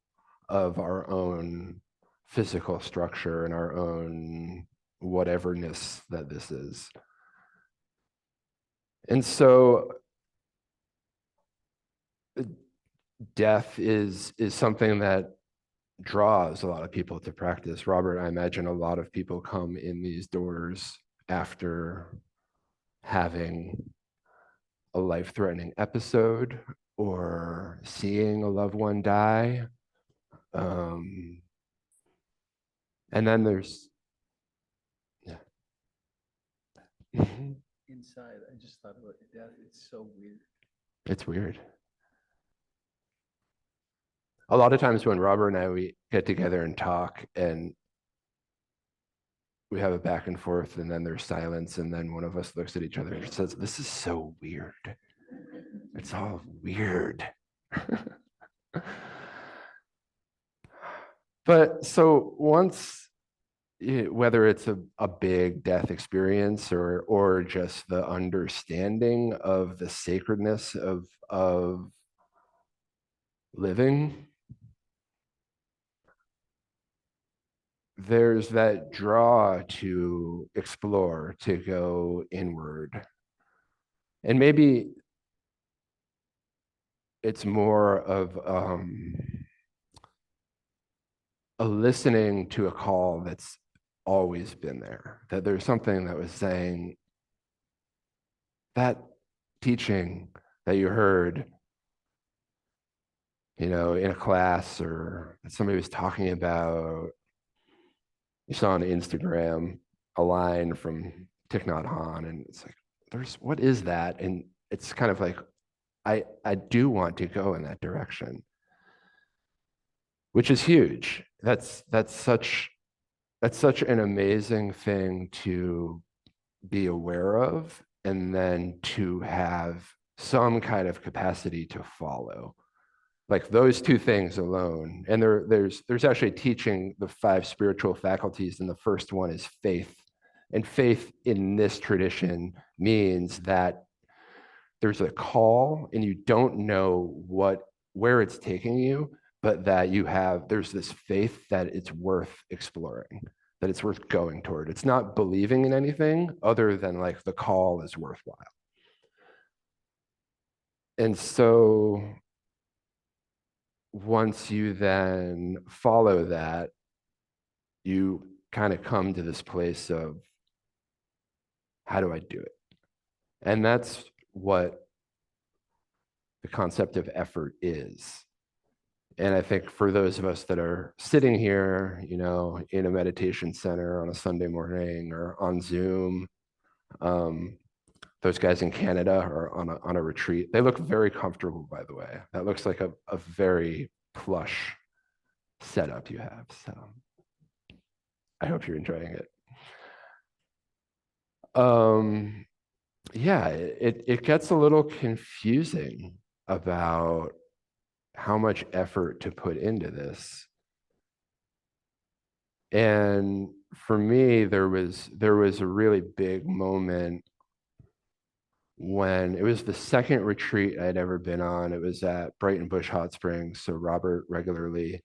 of our own physical structure and our own whateverness that this is. And so death is something that draws a lot of people to practice. Robert, I imagine a lot of people come in these doors after having a life-threatening episode or seeing a loved one die. And then there's, yeah. Inside, I just thought about death. It's so weird. It's weird. A lot of times when Robert and I, we get together and talk and we have a back and forth and then there's silence and then one of us looks at each other and says, this is so weird. It's all weird. But so once, whether it's a big death experience or just the understanding of the sacredness of living, there's that draw to explore, to go inward. And maybe it's more of a listening to a call that's always been there, that there's something that was saying, that teaching that you heard, in a class or that somebody was talking about, you saw on Instagram a line from Thich Nhat Hanh, and it's like, what is that? And it's kind of like, I do want to go in that direction, which is huge. That's such an amazing thing to be aware of, and then to have some kind of capacity to follow. Like those two things alone. And there's actually teaching the 5 spiritual faculties, and the first one is faith. And faith in this tradition means that there's a call and you don't know where it's taking you, but that there's this faith that it's worth exploring, that it's worth going toward. It's not believing in anything other than like the call is worthwhile. And so once you then follow that, you kind of come to this place of, how do I do it? And that's what the concept of effort is. And I think for those of us that are sitting here, you know, in a meditation center on a Sunday morning or on Zoom, those guys in Canada are on a retreat. They look very comfortable, by the way. That looks like a very plush setup you have. So I hope you're enjoying it. Yeah, it gets a little confusing about how much effort to put into this. And for me, there was a really big moment when it was the second retreat I'd ever been on. It was at Brighton Bush Hot Springs. So Robert regularly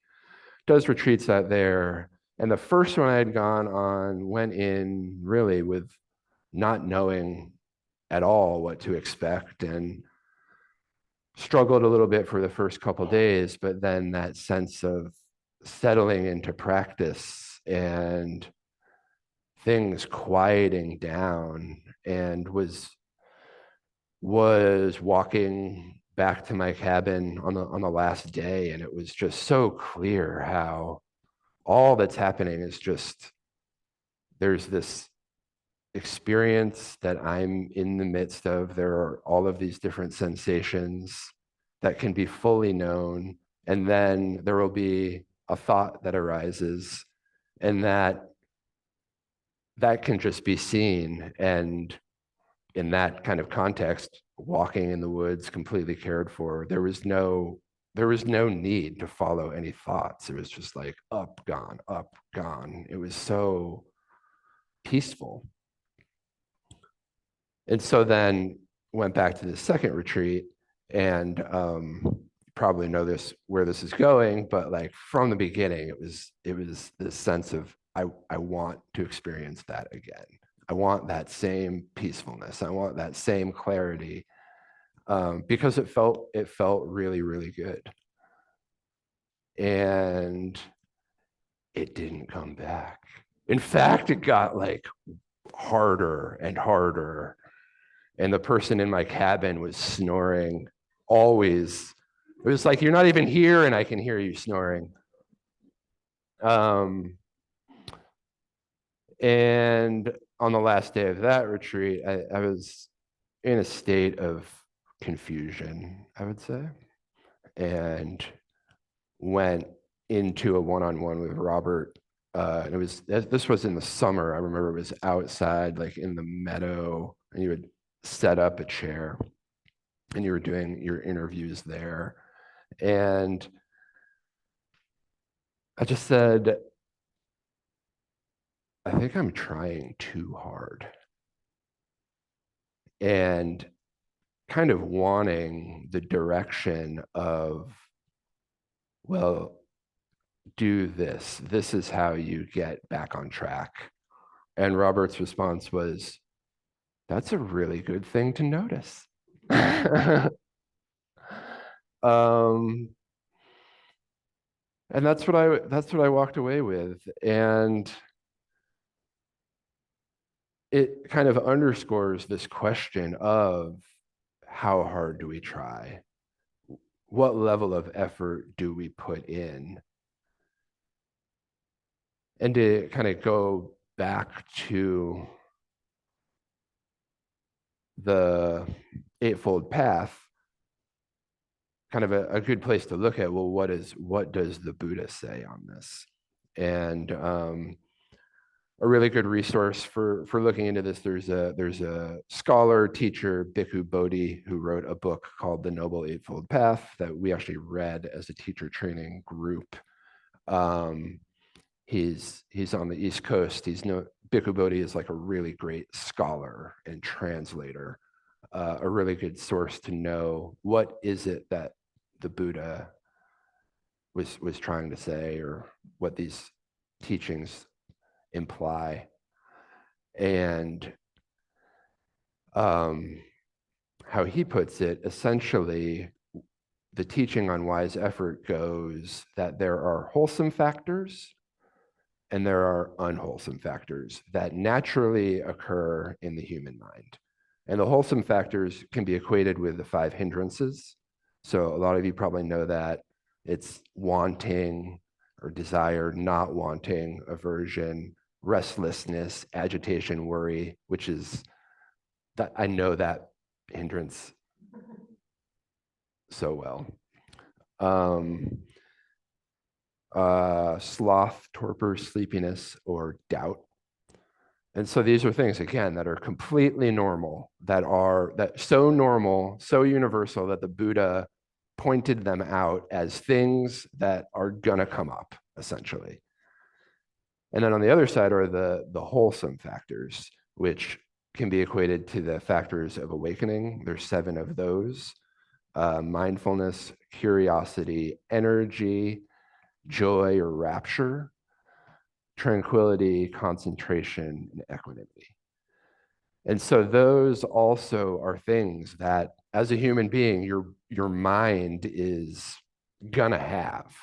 does retreats out there. And the first one I had gone on went in really with not knowing at all what to expect, and struggled a little bit for the first couple of days, but then that sense of settling into practice and things quieting down, and was walking back to my cabin on the last day, and it was just so clear how all that's happening is just, there's this experience that I'm in the midst of. There are all of these different sensations that can be fully known, and then there will be a thought that arises, and that can just be seen. And in that kind of context, walking in the woods completely cared for, there was no need to follow any thoughts. It was just like up, gone. It was so peaceful. And so then went back to the second retreat, and probably know where this is going, but like from the beginning, it was this sense of, I want to experience that again. I want that same peacefulness. I want that same clarity, because it felt really, really good. And it didn't come back. In fact, it got like harder and harder. And the person in my cabin was snoring always. It was like, you're not even here and I can hear you snoring. And on the last day of that retreat, I was in a state of confusion, I would say, and went into a one-on-one with Robert. And this was in the summer. I remember it was outside, like in the meadow, and you would set up a chair and you were doing your interviews there. And I just said, I think I'm trying too hard. And kind of wanting the direction of, well, do this. This is how you get back on track. And Robert's response was, that's a really good thing to notice. And that's what I walked away with. And it kind of underscores this question of, how hard do we try? What level of effort do we put in? And to kind of go back to the Eightfold Path, kind of a good place to look at, well, what does the Buddha say on this? And a really good resource for looking into this, there's a scholar, teacher, Bhikkhu Bodhi, who wrote a book called The Noble Eightfold Path that we actually read as a teacher training group. He's on the East Coast. Bhikkhu Bodhi is like a really great scholar and translator, a really good source to know what is it that the Buddha was trying to say, or what these teachings imply. And how he puts it, essentially, the teaching on wise effort goes that there are wholesome factors and there are unwholesome factors that naturally occur in the human mind. And the wholesome factors can be equated with the 5 hindrances. So a lot of you probably know that it's wanting or desire, not wanting, aversion, restlessness, agitation, worry, which is that I know that hindrance so well. Sloth, torpor, sleepiness, or doubt. And so these are things, again, that are completely normal, that so normal, so universal that the Buddha pointed them out as things that are gonna come up, essentially. And then on the other side are the wholesome factors, which can be equated to the factors of awakening. There's 7 of those: mindfulness, curiosity, energy, joy or rapture, tranquility, concentration, and equanimity. And so those also are things that, as a human being, your mind is gonna have,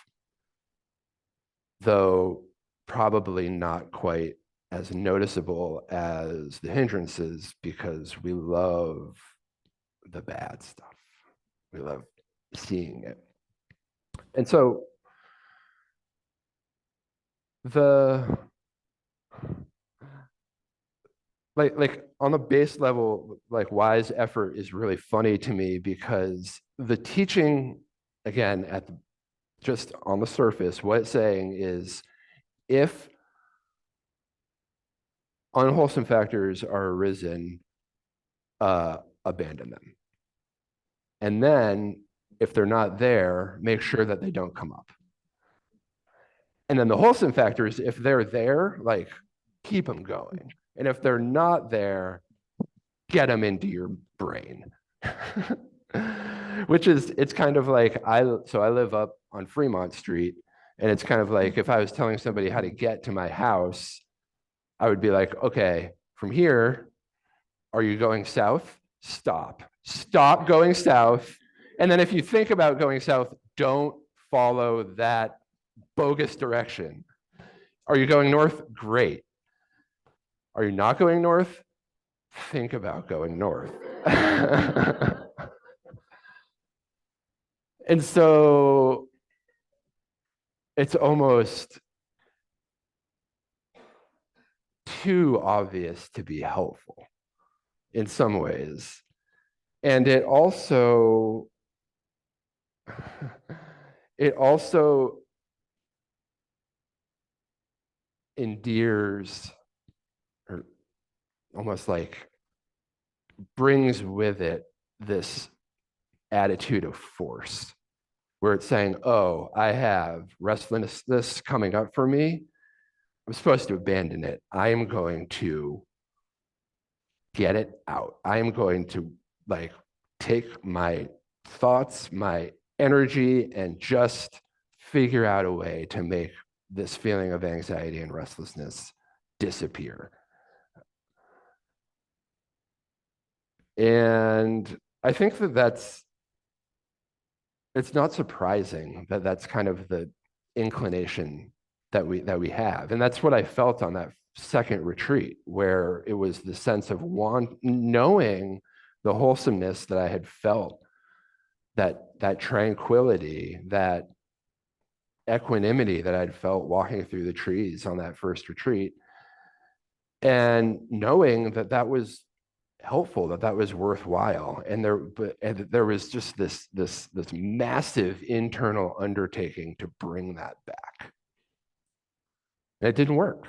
though probably not quite as noticeable as the hindrances, because we love the bad stuff. We love seeing it. And so like on the base level, like wise effort is really funny to me, because the teaching, again, just on the surface, what it's saying is, if unwholesome factors are arisen, abandon them. And then if they're not there, make sure that they don't come up. And then the wholesome factors, if they're there, like, keep them going. And if they're not there, get them into your brain. Which is, it's kind of like, so I live up on Fremont Street, and it's kind of like, if I was telling somebody how to get to my house, I would be like, okay, from here, are you going south? Stop going south. And then if you think about going south, don't follow that bogus direction. Are you going north? Great. Are you not going north? Think about going north. And so it's almost too obvious to be helpful in some ways. And it also endears, or almost like brings with it this attitude of force, where it's saying, oh, I have restlessness coming up for me. I'm supposed to abandon it. I am going to get it out. I am going to take my thoughts, my energy, and just figure out a way to make this feeling of anxiety and restlessness disappear. And I think it's not surprising that that's kind of the inclination that we have. And that's what I felt on that second retreat, where it was the sense of knowing the wholesomeness that I had felt, that tranquility, that equanimity that I'd felt walking through the trees on that first retreat, and knowing that that was helpful, that was worthwhile. And there was just this massive internal undertaking to bring that back. And it didn't work.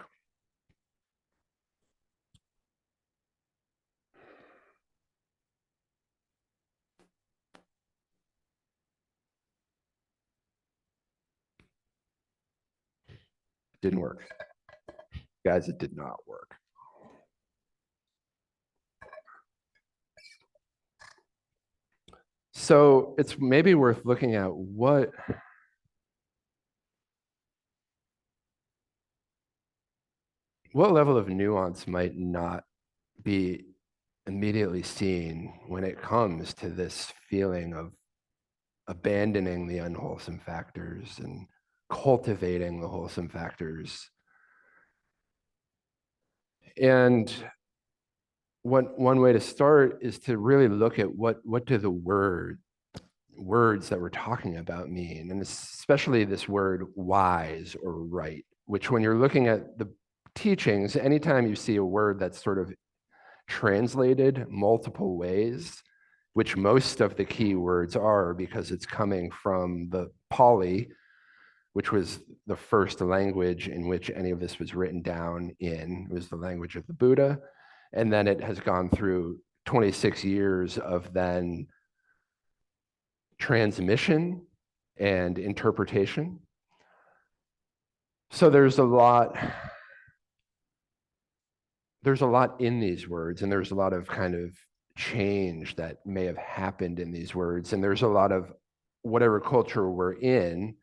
It didn't work. Guys, it did not work. So it's maybe worth looking at what level of nuance might not be immediately seen when it comes to this feeling of abandoning the unwholesome factors and cultivating the wholesome factors. And one way to start is to really look at what do the words that we're talking about mean, and especially this word wise or right, which when you're looking at the teachings, anytime you see a word that's sort of translated multiple ways, which most of the key words are because it's coming from the Pali, which was the first language in which any of this was written down in. It was the language of the Buddha. And then it has gone through 26 years of then transmission and interpretation. So there's a lot in these words, and there's a lot of kind of change that may have happened in these words. And there's a lot of whatever culture we're in,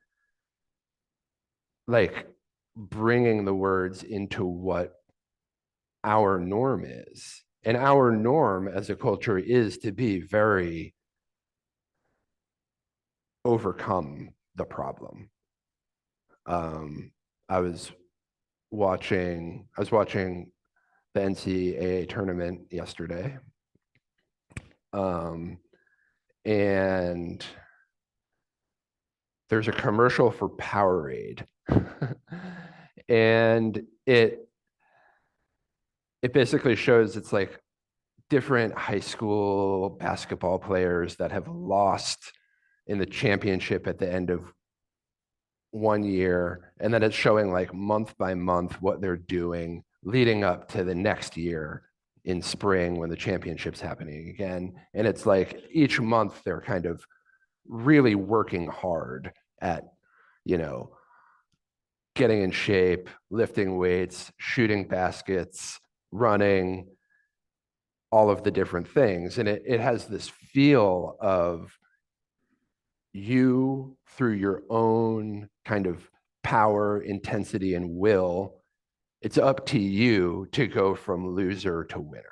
like bringing the words into what our norm is. And our norm as a culture is to be very overcome the problem. I was watching the NCAA tournament yesterday. And there's a commercial for Powerade. And it basically shows it's like different high school basketball players that have lost in the championship at the end of one year. And then it's showing like month by month what they're doing leading up to the next year in spring when the championship's happening again. And it's like each month they're kind of really working hard at, you know, getting in shape, lifting weights, shooting baskets, running, all of the different things. And it has this feel of you through your own kind of power, intensity, and will. It's up to you to go from loser to winner.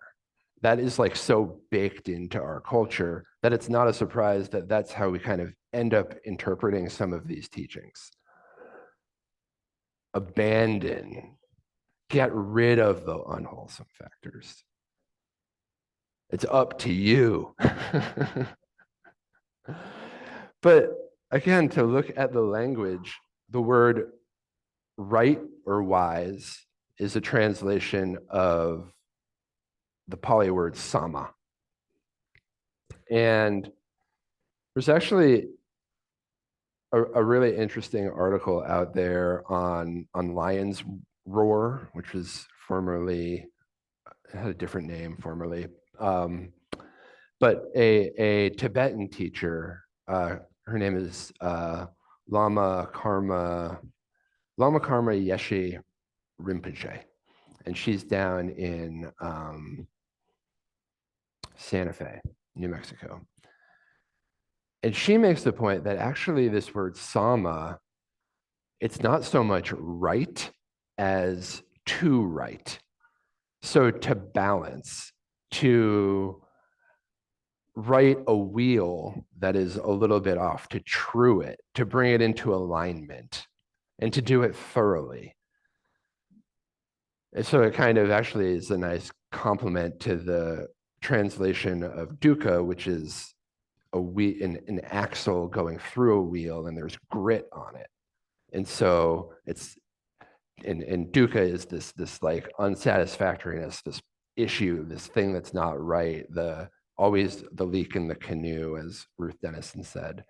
That is like so baked into our culture that it's not a surprise that that's how we kind of end up interpreting some of these teachings. Abandon, get rid of the unwholesome factors. It's up to you. But again, to look at the language, the word right or wise is a translation of the Pali word sama. And there's actually a really interesting article out there on Lion's Roar, which was formerly, it had a different name formerly, but a Tibetan teacher, her name is Lama Karma Yeshe Rinpoche, and she's down in Santa Fe, New Mexico. And she makes the point that actually this word sama, it's not so much right as to right. So to balance, to right a wheel that is a little bit off, to true it, to bring it into alignment, and to do it thoroughly. And so it kind of actually is a nice complement to the translation of dukkha, which is an axle going through a wheel and there's grit on it. And so it's, and dukkha is this like unsatisfactoriness, this issue, this thing that's not right, always the leak in the canoe, as Ruth Dennison said.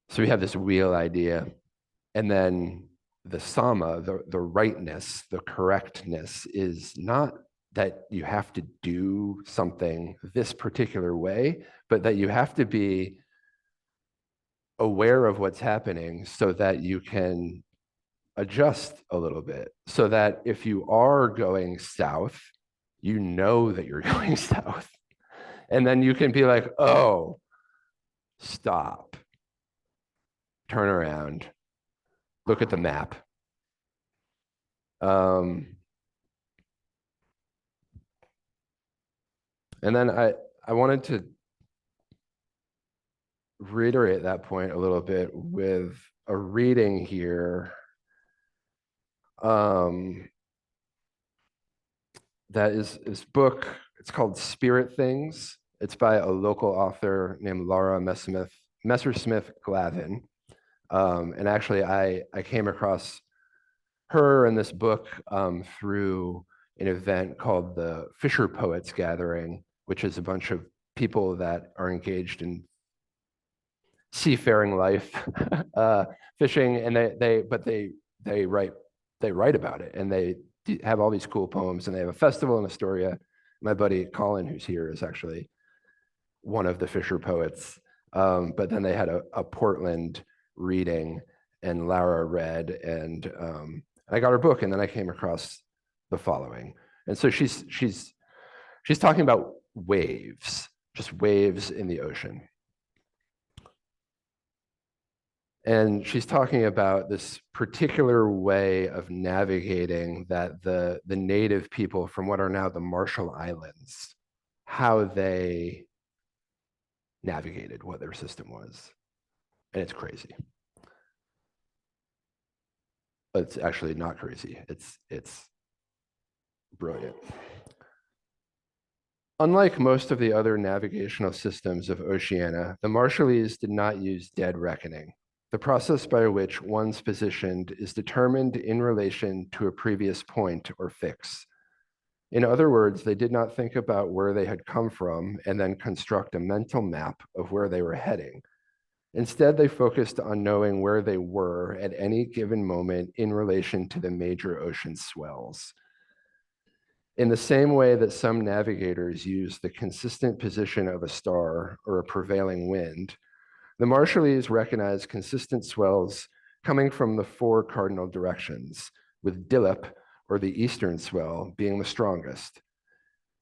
So we have this wheel idea, and then the sama, the rightness, the correctness is not that you have to do something this particular way, but that you have to be aware of what's happening so that you can adjust a little bit, so that if you are going south, you know that you're going south. And then you can be like, oh, stop, turn around, look at the map. And then I wanted to reiterate that point a little bit with a reading here. That is this book. It's called Spirit Things. It's by a local author named Laura Messersmith Glavin. And actually, I came across her and this book through an event called the Fisher Poets Gathering, which is a bunch of people that are engaged in seafaring life, fishing, and they write about it, and they have all these cool poems, and they have a festival in Astoria. My buddy Colin, who's here, is actually one of the Fisher poets. But then they had a Portland reading, and Laura read, and I got her book, and then I came across the following. And so she's talking about waves, just waves in the ocean. And she's talking about this particular way of navigating that the native people from what are now the Marshall Islands, how they navigated, what their system was. And it's crazy. But it's actually not crazy. It's brilliant. Unlike most of the other navigational systems of Oceania, the Marshallese did not use dead reckoning. The process by which one's positioned is determined in relation to a previous point or fix. In other words, they did not think about where they had come from and then construct a mental map of where they were heading. Instead, they focused on knowing where they were at any given moment in relation to the major ocean swells. In the same way that some navigators use the consistent position of a star or a prevailing wind, the Marshallese recognize consistent swells coming from the 4 cardinal directions, with Dillip, or the eastern swell, being the strongest.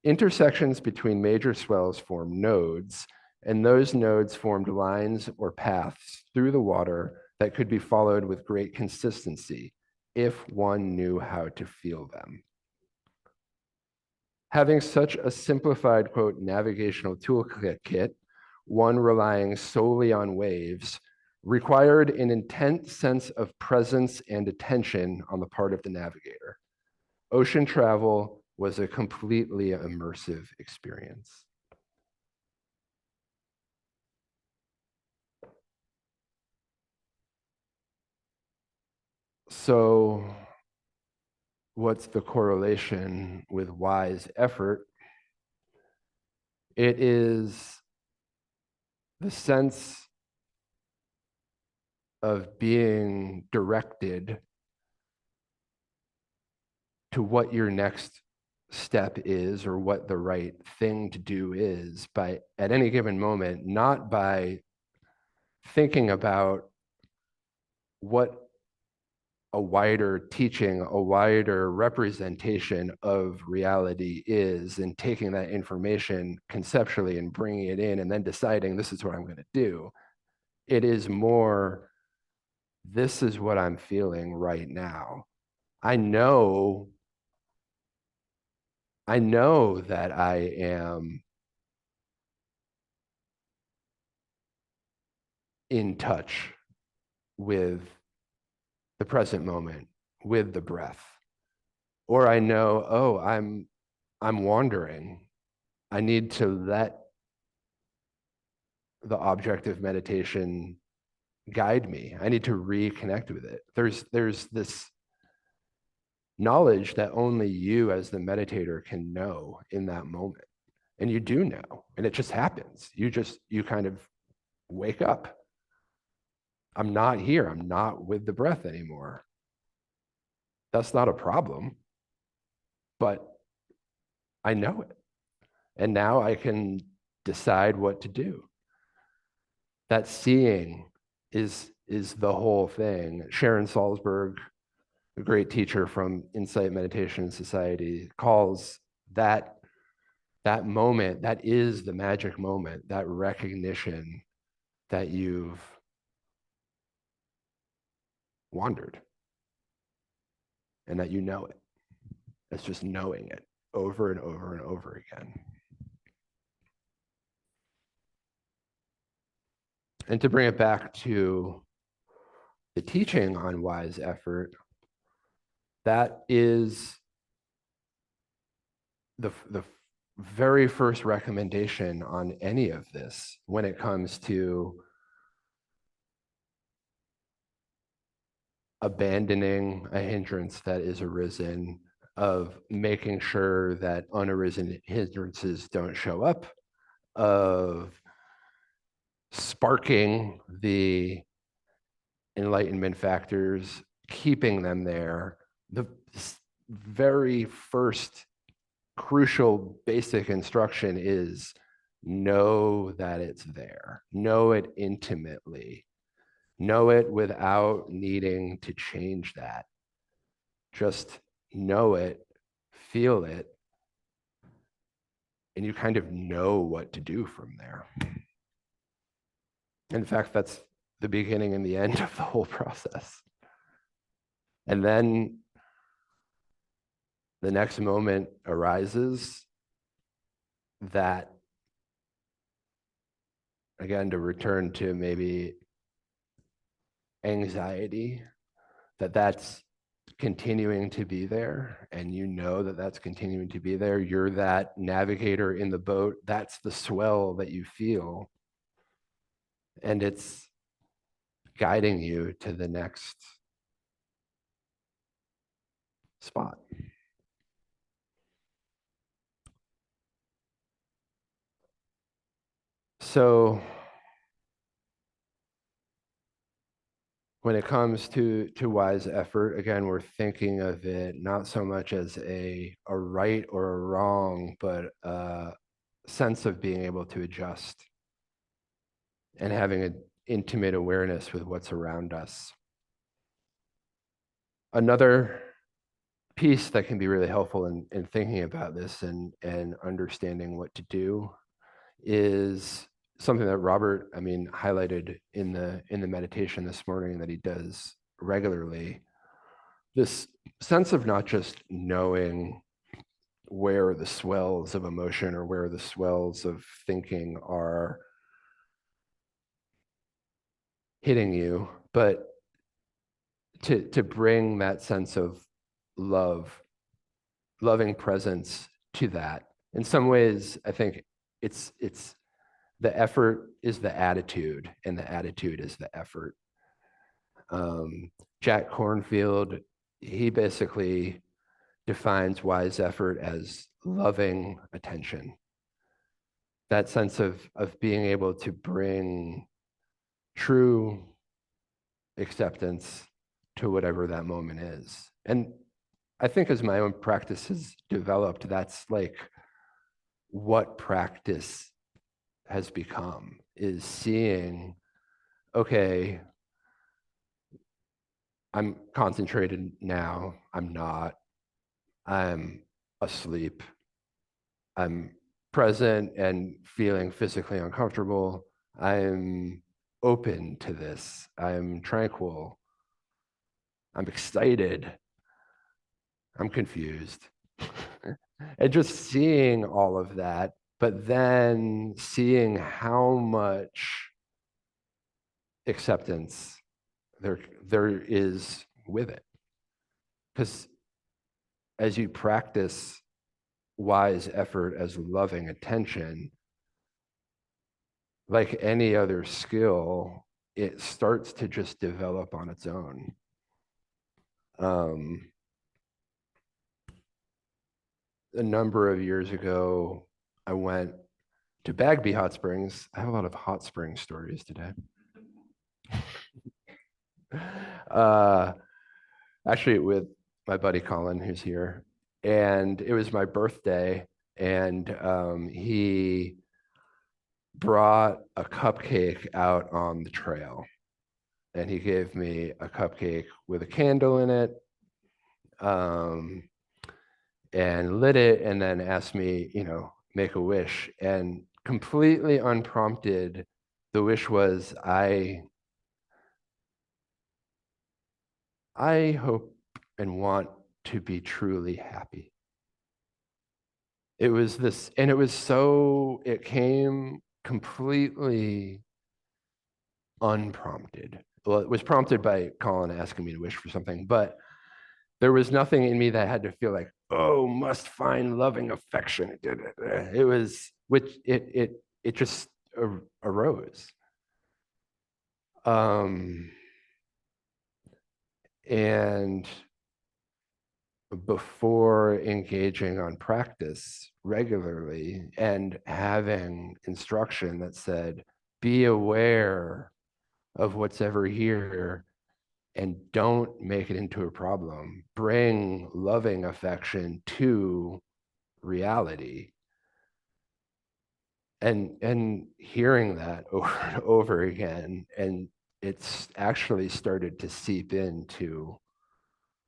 Intersections between major swells form nodes, and those nodes formed lines or paths through the water that could be followed with great consistency if one knew how to feel them. Having such a simplified, quote, navigational toolkit, one relying solely on waves, required an intense sense of presence and attention on the part of the navigator. Ocean travel was a completely immersive experience. So, what's the correlation with wise effort? It is the sense of being directed to what your next step is or what the right thing to do is by at any given moment, not by thinking about what a wider teaching, a wider representation of reality is, and taking that information conceptually and bringing it in and then deciding this is what I'm going to do. It is more, this is what I'm feeling right now. I know that I am in touch with the present moment, with the breath. Or I know, oh, I'm wandering. I need to let the object of meditation guide me. I need to reconnect with it. There's this knowledge that only you as the meditator can know in that moment. And you do know, and it just happens. You kind of wake up. I'm not here. I'm not with the breath anymore. That's not a problem, but I know it. And now I can decide what to do. That seeing is the whole thing. Sharon Salzberg, a great teacher from Insight Meditation Society, calls that moment, that is the magic moment, that recognition that you've wandered and that you know it. It's just knowing it over and over and over again. And to bring it back to the teaching on wise effort, that is the very first recommendation on any of this when it comes to abandoning a hindrance that is arisen, of making sure that unarisen hindrances don't show up, of sparking the enlightenment factors, keeping them there. The very first crucial basic instruction is know that it's there, know it intimately, know it without needing to change that. Just know it, feel it, and you kind of know what to do from there. In fact, that's the beginning and the end of the whole process. And then the next moment arises that, again, to return to maybe anxiety, that's continuing to be there, and you know that that's continuing to be there. You're that navigator in the boat. That's the swell that you feel, and it's guiding you to the next spot. So when it comes to wise effort, again, we're thinking of it not so much as a right or a wrong, but a sense of being able to adjust and having an intimate awareness with what's around us. Another piece that can be really helpful in thinking about this and understanding what to do is something that Robert, highlighted in the meditation this morning that he does regularly. This sense of not just knowing where the swells of emotion or where the swells of thinking are hitting you, but to bring that sense of loving presence to that. In some ways, I think it's the effort is the attitude, and the attitude is the effort. Jack Kornfield, he basically defines wise effort as loving attention. That sense of being able to bring true acceptance to whatever that moment is. And I think as my own practice has developed, that's like what practice has become, is seeing, okay, I'm concentrated now, I'm not, I'm asleep, I'm present and feeling physically uncomfortable, I'm open to this, I'm tranquil, I'm excited, I'm confused. And just seeing all of that, but then seeing how much acceptance there is with it. Because as you practice wise effort as loving attention, like any other skill, it starts to just develop on its own. A number of years ago, I went to Bagby Hot Springs. I have a lot of hot spring stories today. Actually, with my buddy Colin, who's here, and it was my birthday, and he brought a cupcake out on the trail, and he gave me a cupcake with a candle in it, and lit it, and then asked me, make a wish. And completely unprompted, the wish was, I hope and want to be truly happy. It was this, and it came completely unprompted. Well, it was prompted by Colin asking me to wish for something, but there was nothing in me that had to feel like, oh, must find loving affection. It was, which it just arose. And before engaging on practice regularly and having instruction that said, be aware of what's ever here and don't make it into a problem. Bring loving affection to reality. And hearing that over and over again, and it's actually started to seep into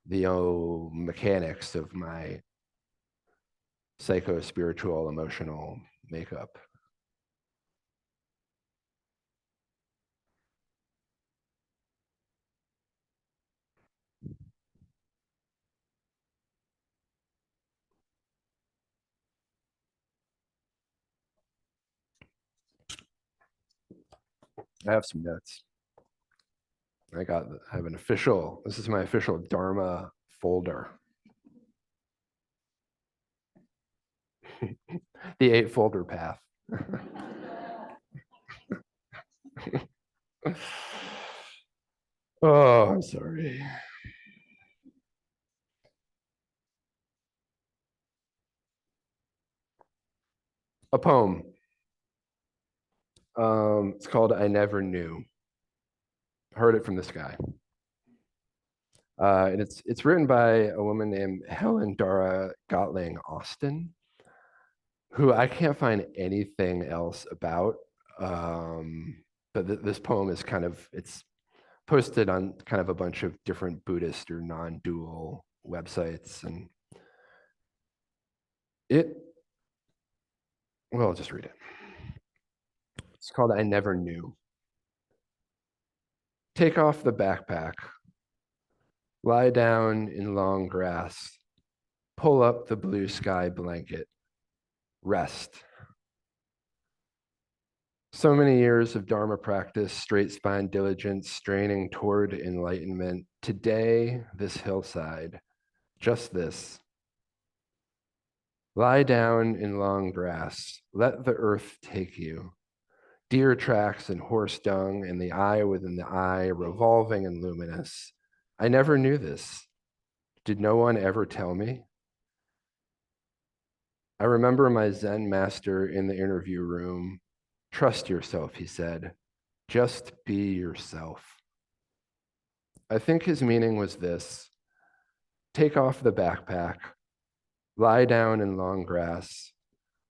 the mechanics of my psycho-spiritual emotional makeup. I have some notes. I have an official, this is my official Dharma folder. The 8-folder path. Oh, I'm sorry. A poem. It's called I Never Knew. Heard it from the sky. And it's written by a woman named Helen Dara Gottling Austin, who I can't find anything else about. But this poem is it's posted on kind of a bunch of different Buddhist or non-dual websites. And well, I'll just read it. It's called I Never Knew. Take off the backpack. Lie down in long grass. Pull up the blue sky blanket. Rest. So many years of Dharma practice, straight spine diligence, straining toward enlightenment. Today, this hillside, just this. Lie down in long grass. Let the earth take you. Deer tracks and horse dung and the eye within the eye, revolving and luminous. I never knew this. Did no one ever tell me? I remember my Zen master in the interview room. Trust yourself, he said. Just be yourself. I think his meaning was this. Take off the backpack. Lie down in long grass.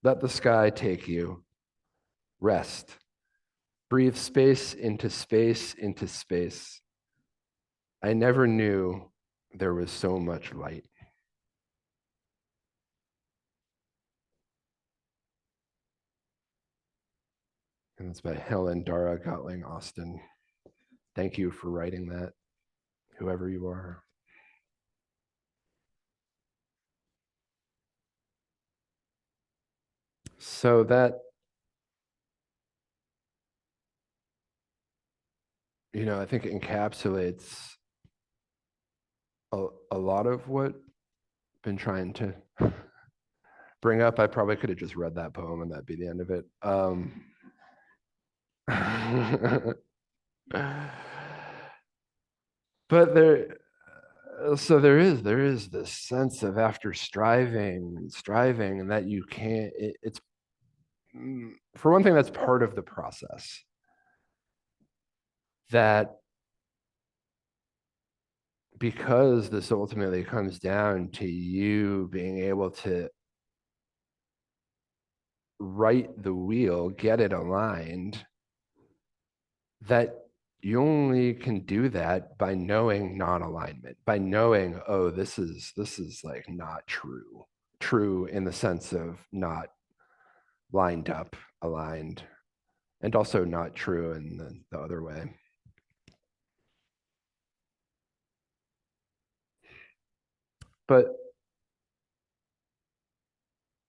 Let the sky take you. Rest. Breathe space into space into space. I never knew there was so much light. And it's by Helen Dara Gottling Austin. Thank you for writing that, whoever you are. So that, I think it encapsulates a lot of what I've been trying to bring up. I probably could have just read that poem and that'd be the end of it. But there is this sense of after striving, and that you can't, it's, for one thing, that's part of the process. That because this ultimately comes down to you being able to right the wheel, get it aligned, that you only can do that by knowing non-alignment, by knowing, oh, this is like not true in the sense of not lined up, aligned, and also not true in the other way. But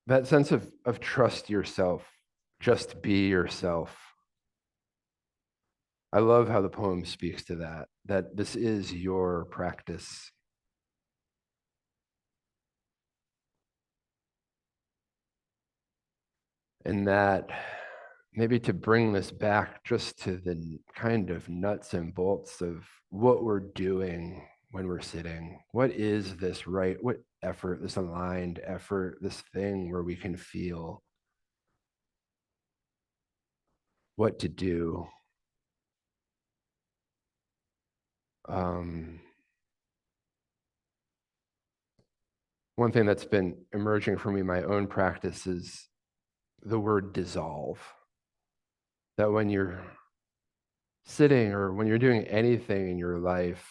that sense of trust yourself, just be yourself, I love how the poem speaks to that, that this is your practice. And that maybe to bring this back just to the kind of nuts and bolts of what we're doing when we're sitting. What is this what effort, this aligned effort, this thing where we can feel what to do. One thing that's been emerging for me in my own practice is the word dissolve. That when you're sitting or when you're doing anything in your life,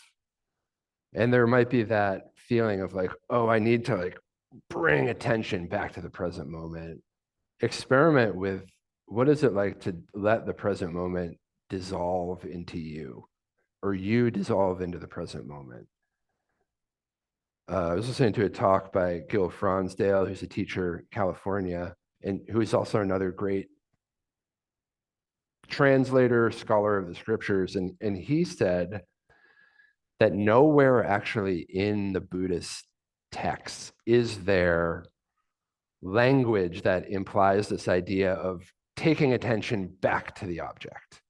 and there might be that feeling of like, oh, I need to like bring attention back to the present moment. Experiment with what is it like to let the present moment dissolve into you, or you dissolve into the present moment. I was listening to a talk by Gil Fronsdale, who's a teacher in California, and who is also another great translator, scholar of the scriptures. And he said that nowhere actually in the Buddhist texts is there language that implies this idea of taking attention back to the object.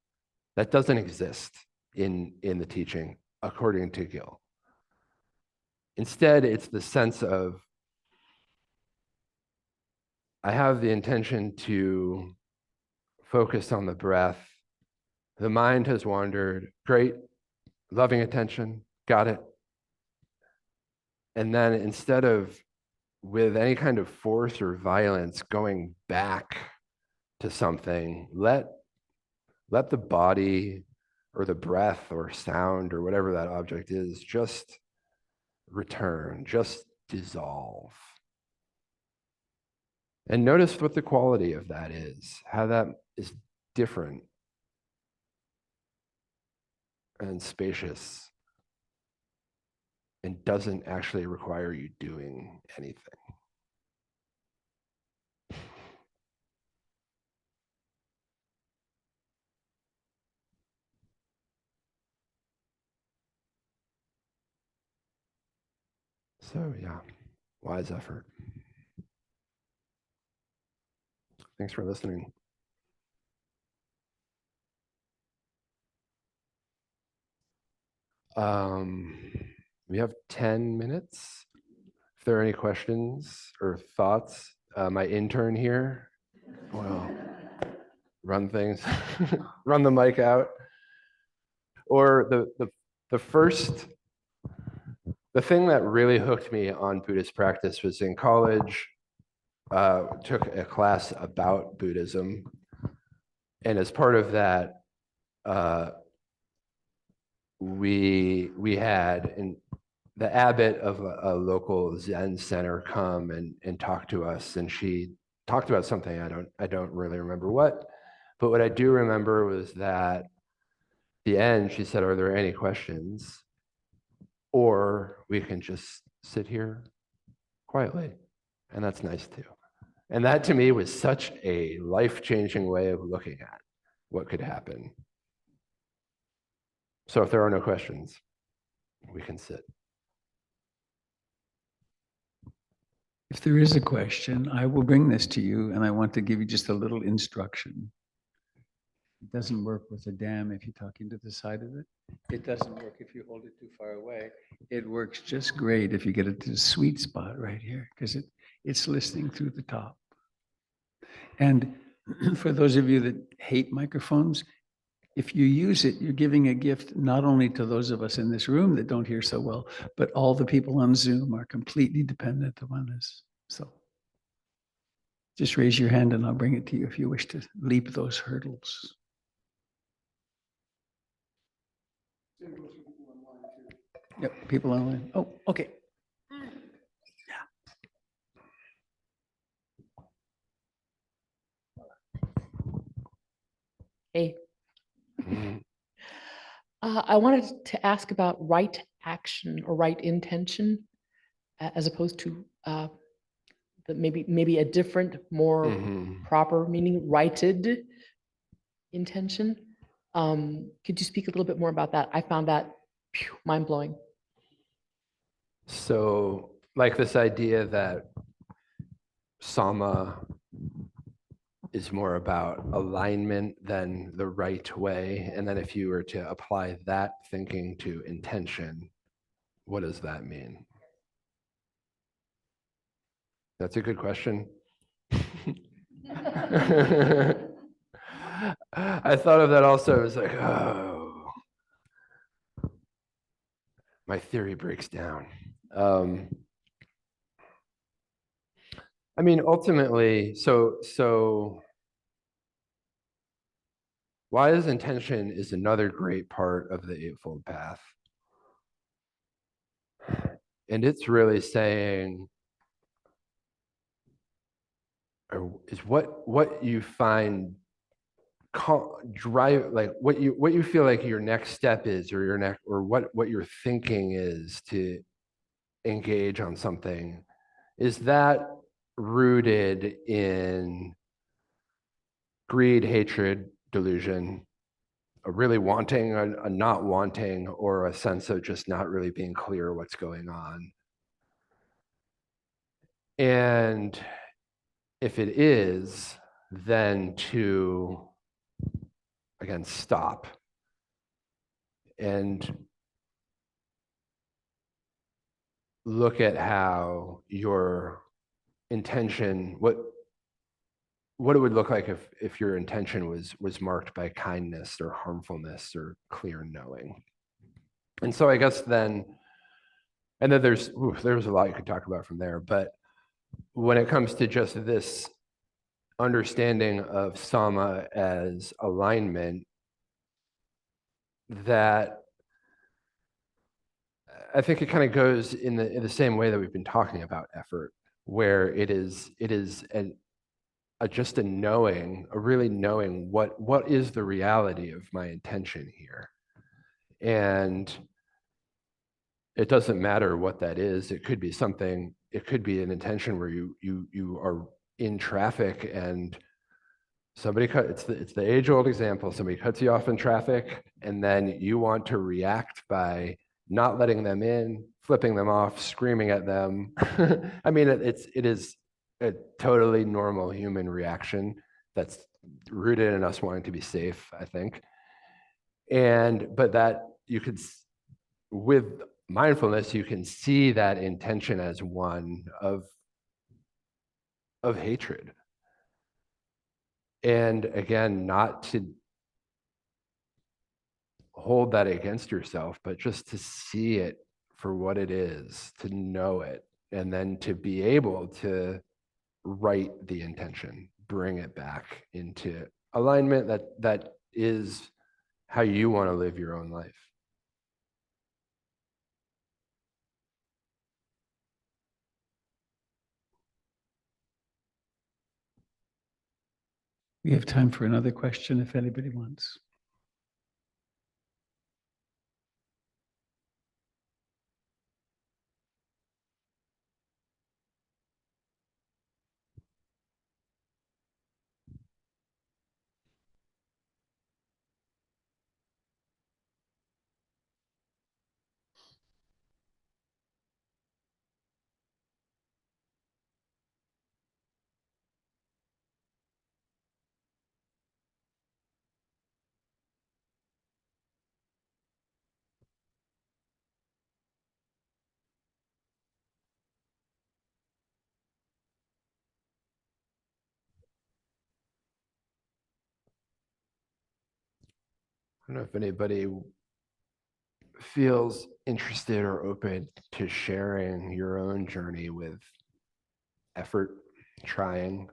That doesn't exist in the teaching, according to Gil. Instead, it's the sense of, I have the intention to focus on the breath. The mind has wandered. Great, loving attention, got it. And then instead of with any kind of force or violence going back to something, let the body or the breath or sound or whatever that object is just return, just dissolve. And notice what the quality of that is, how that is different and spacious and doesn't actually require you doing anything. So yeah, wise effort. Thanks for listening. We have 10 minutes. If there are any questions or thoughts, my intern here will run things, run the mic out. Or the thing that really hooked me on Buddhist practice was in college, took a class about Buddhism. And as part of that, we had the abbot of a local Zen center come and talk to us, and she talked about something I don't really remember what, but what I do remember was that at the end she said, "Are there any questions? Or we can just sit here quietly," and that's nice too. And that to me was such a life-changing way of looking at what could happen. So if there are no questions, we can sit. If there is a question, I will bring this to you, and I want to give you just a little instruction. It doesn't work with a dam if you're talking to the side of it. It doesn't work if you hold it too far away. It works just great if you get it to the sweet spot right here, because it's listening through the top. And for those of you that hate microphones, if you use it, you're giving a gift not only to those of us in this room that don't hear so well, but all the people on Zoom are completely dependent upon this. So just raise your hand and I'll bring it to you if you wish to leap those hurdles. Yep, people online. Oh, okay. Hey, Mhm. I wanted to ask about right action or right intention, as opposed to maybe a different, more Mhm. proper meaning, righted intention. Could you speak a little bit more about that? I found that mind-blowing. So like this idea that Sama is more about alignment than the right way. And then if you were to apply that thinking to intention, what does that mean? That's a good question. I thought of that also. I was like, oh, my theory breaks down. I mean, ultimately, so wise intention is another great part of the Eightfold Path. And it's really saying, or is what you find drive, like what you feel like your next step is, or your next, or what your thinking is to engage on something, is that rooted in greed, hatred, delusion, a really wanting, a not wanting, or a sense of just not really being clear what's going on? And if it is, then to, again, stop and look at how your intention, what it would look like if your intention was marked by kindness or harmfulness or clear knowing. And so I guess then, and then there's a lot you could talk about from there, but when it comes to just this understanding of Sama as alignment, that I think it kind of goes in the same way that we've been talking about effort, where it is just a knowing, a really knowing what is the reality of my intention here. And it doesn't matter what that is. It could be something, it could be an intention where you are in traffic and somebody it's the age-old example. Somebody cuts you off in traffic, and then you want to react by not letting them in, flipping them off, screaming at them. I mean, it is a totally normal human reaction that's rooted in us wanting to be safe, I think. But that you could, with mindfulness, you can see that intention as one of hatred. And again, not to hold that against yourself, but just to see it for what it is, to know it, and then to be able to right the intention, bring it back into alignment that is how you want to live your own life. We have time for another question if anybody wants. I don't know if anybody feels interested or open to sharing your own journey with effort, trying.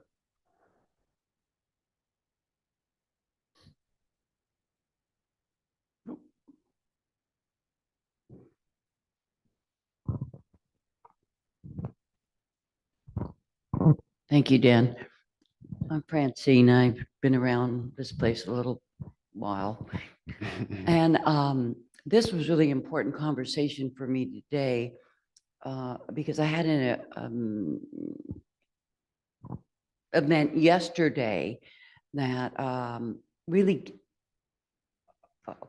Thank you, Dan. I'm Francine. I've been around this place a little while. And this was really important conversation for me today because I had an event yesterday that really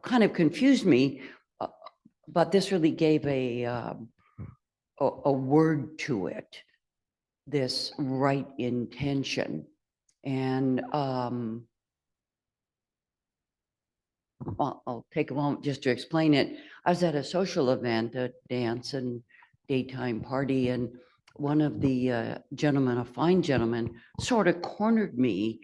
kind of confused me, uh, but this really gave a word to it, this right intention. And I'll take a moment just to explain it. I was at a social event, a dance and daytime party, and one of the gentlemen, a fine gentleman, sort of cornered me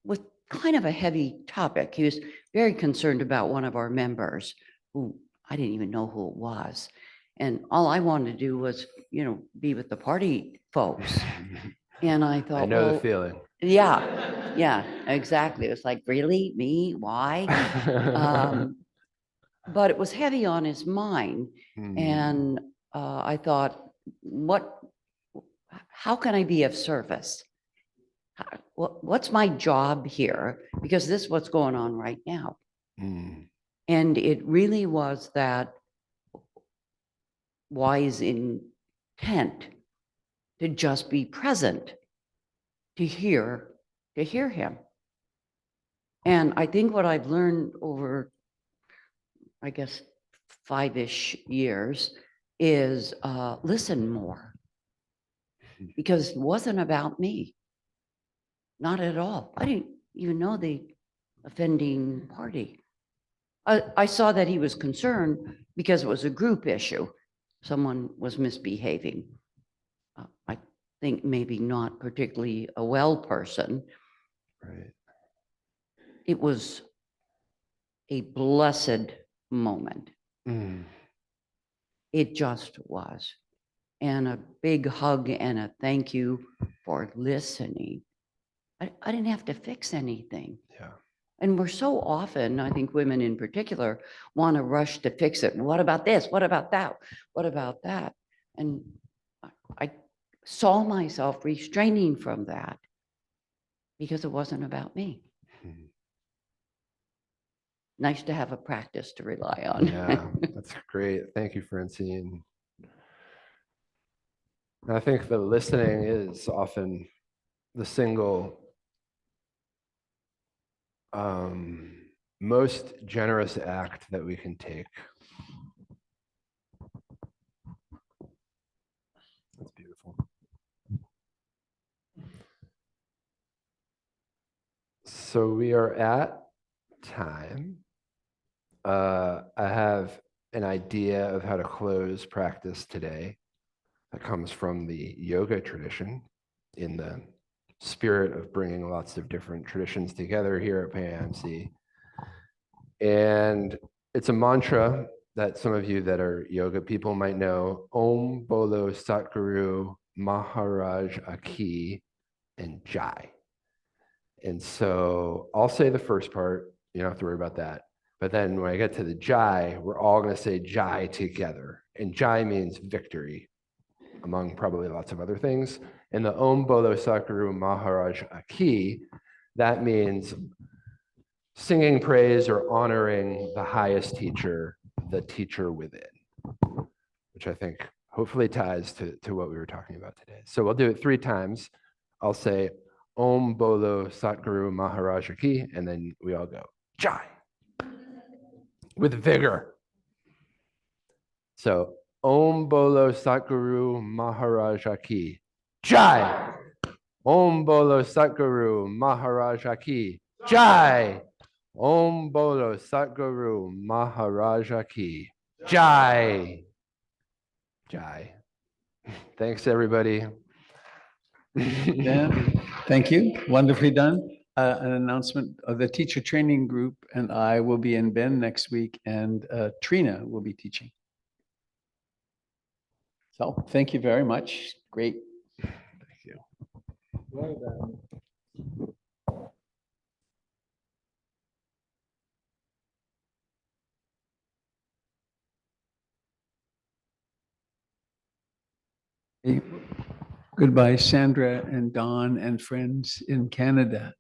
with kind of a heavy topic. He was very concerned about one of our members who I didn't even know who it was. And all I wanted to do was, be with the party folks. And I thought, I know the well, feeling. yeah, exactly. It was like, really? Me? Why? But it was heavy on his mind. Hmm. And I thought, how can I be of service? What's my job here? Because this is what's going on right now. Hmm. And it really was that wise intent to just be present, to hear him. And I think what I've learned over, I guess, 5-ish years is listen more, because it wasn't about me. Not at all. I didn't even know the offending party. I saw that he was concerned because it was a group issue. Someone was misbehaving. I think maybe not particularly a well person. Right. It was a blessed moment. Hmm. It just was. And a big hug and a thank you for listening. I didn't have to fix anything. Yeah. And we're so often, I think women in particular, want to rush to fix it. What about this? What about that? What about that? And I saw myself restraining from that because it wasn't about me. Hmm. Nice to have a practice to rely on. Yeah, that's great. Thank you, Francine. I think the listening is often the single most generous act that we can take. That's beautiful. So we are at time. I have an idea of how to close practice today that comes from the yoga tradition, in the spirit of bringing lots of different traditions together here at PAMC. And it's a mantra that some of you that are yoga people might know: Om Bolo Satguru Maharaj Aki and Jai. And so I'll say the first part, you don't have to worry about that. But then when I get to the Jai, we're all going to say Jai together. And Jai means victory, among probably lots of other things. And the Om Bolo Sakuru Maharaj Aki, that means singing praise or honoring the highest teacher, the teacher within, which I think hopefully ties to what we were talking about today. So we'll do it 3 times. I'll say Om Bolo Satguru Maharaj Ki, and then we all go Jai with vigor. So Om Bolo Satguru Maharaj Ki, Jai. Om Bolo Satguru Maharaj Ki, Jai. Om Bolo Satguru Maharaj Ki, Jai. Jai. Thanks, everybody. Dan, thank you. Wonderfully done. An announcement of the teacher training group, and I will be in Bend next week, and Trina will be teaching. So thank you very much. Great. Thank you. Goodbye, Sandra and Don and friends in Canada.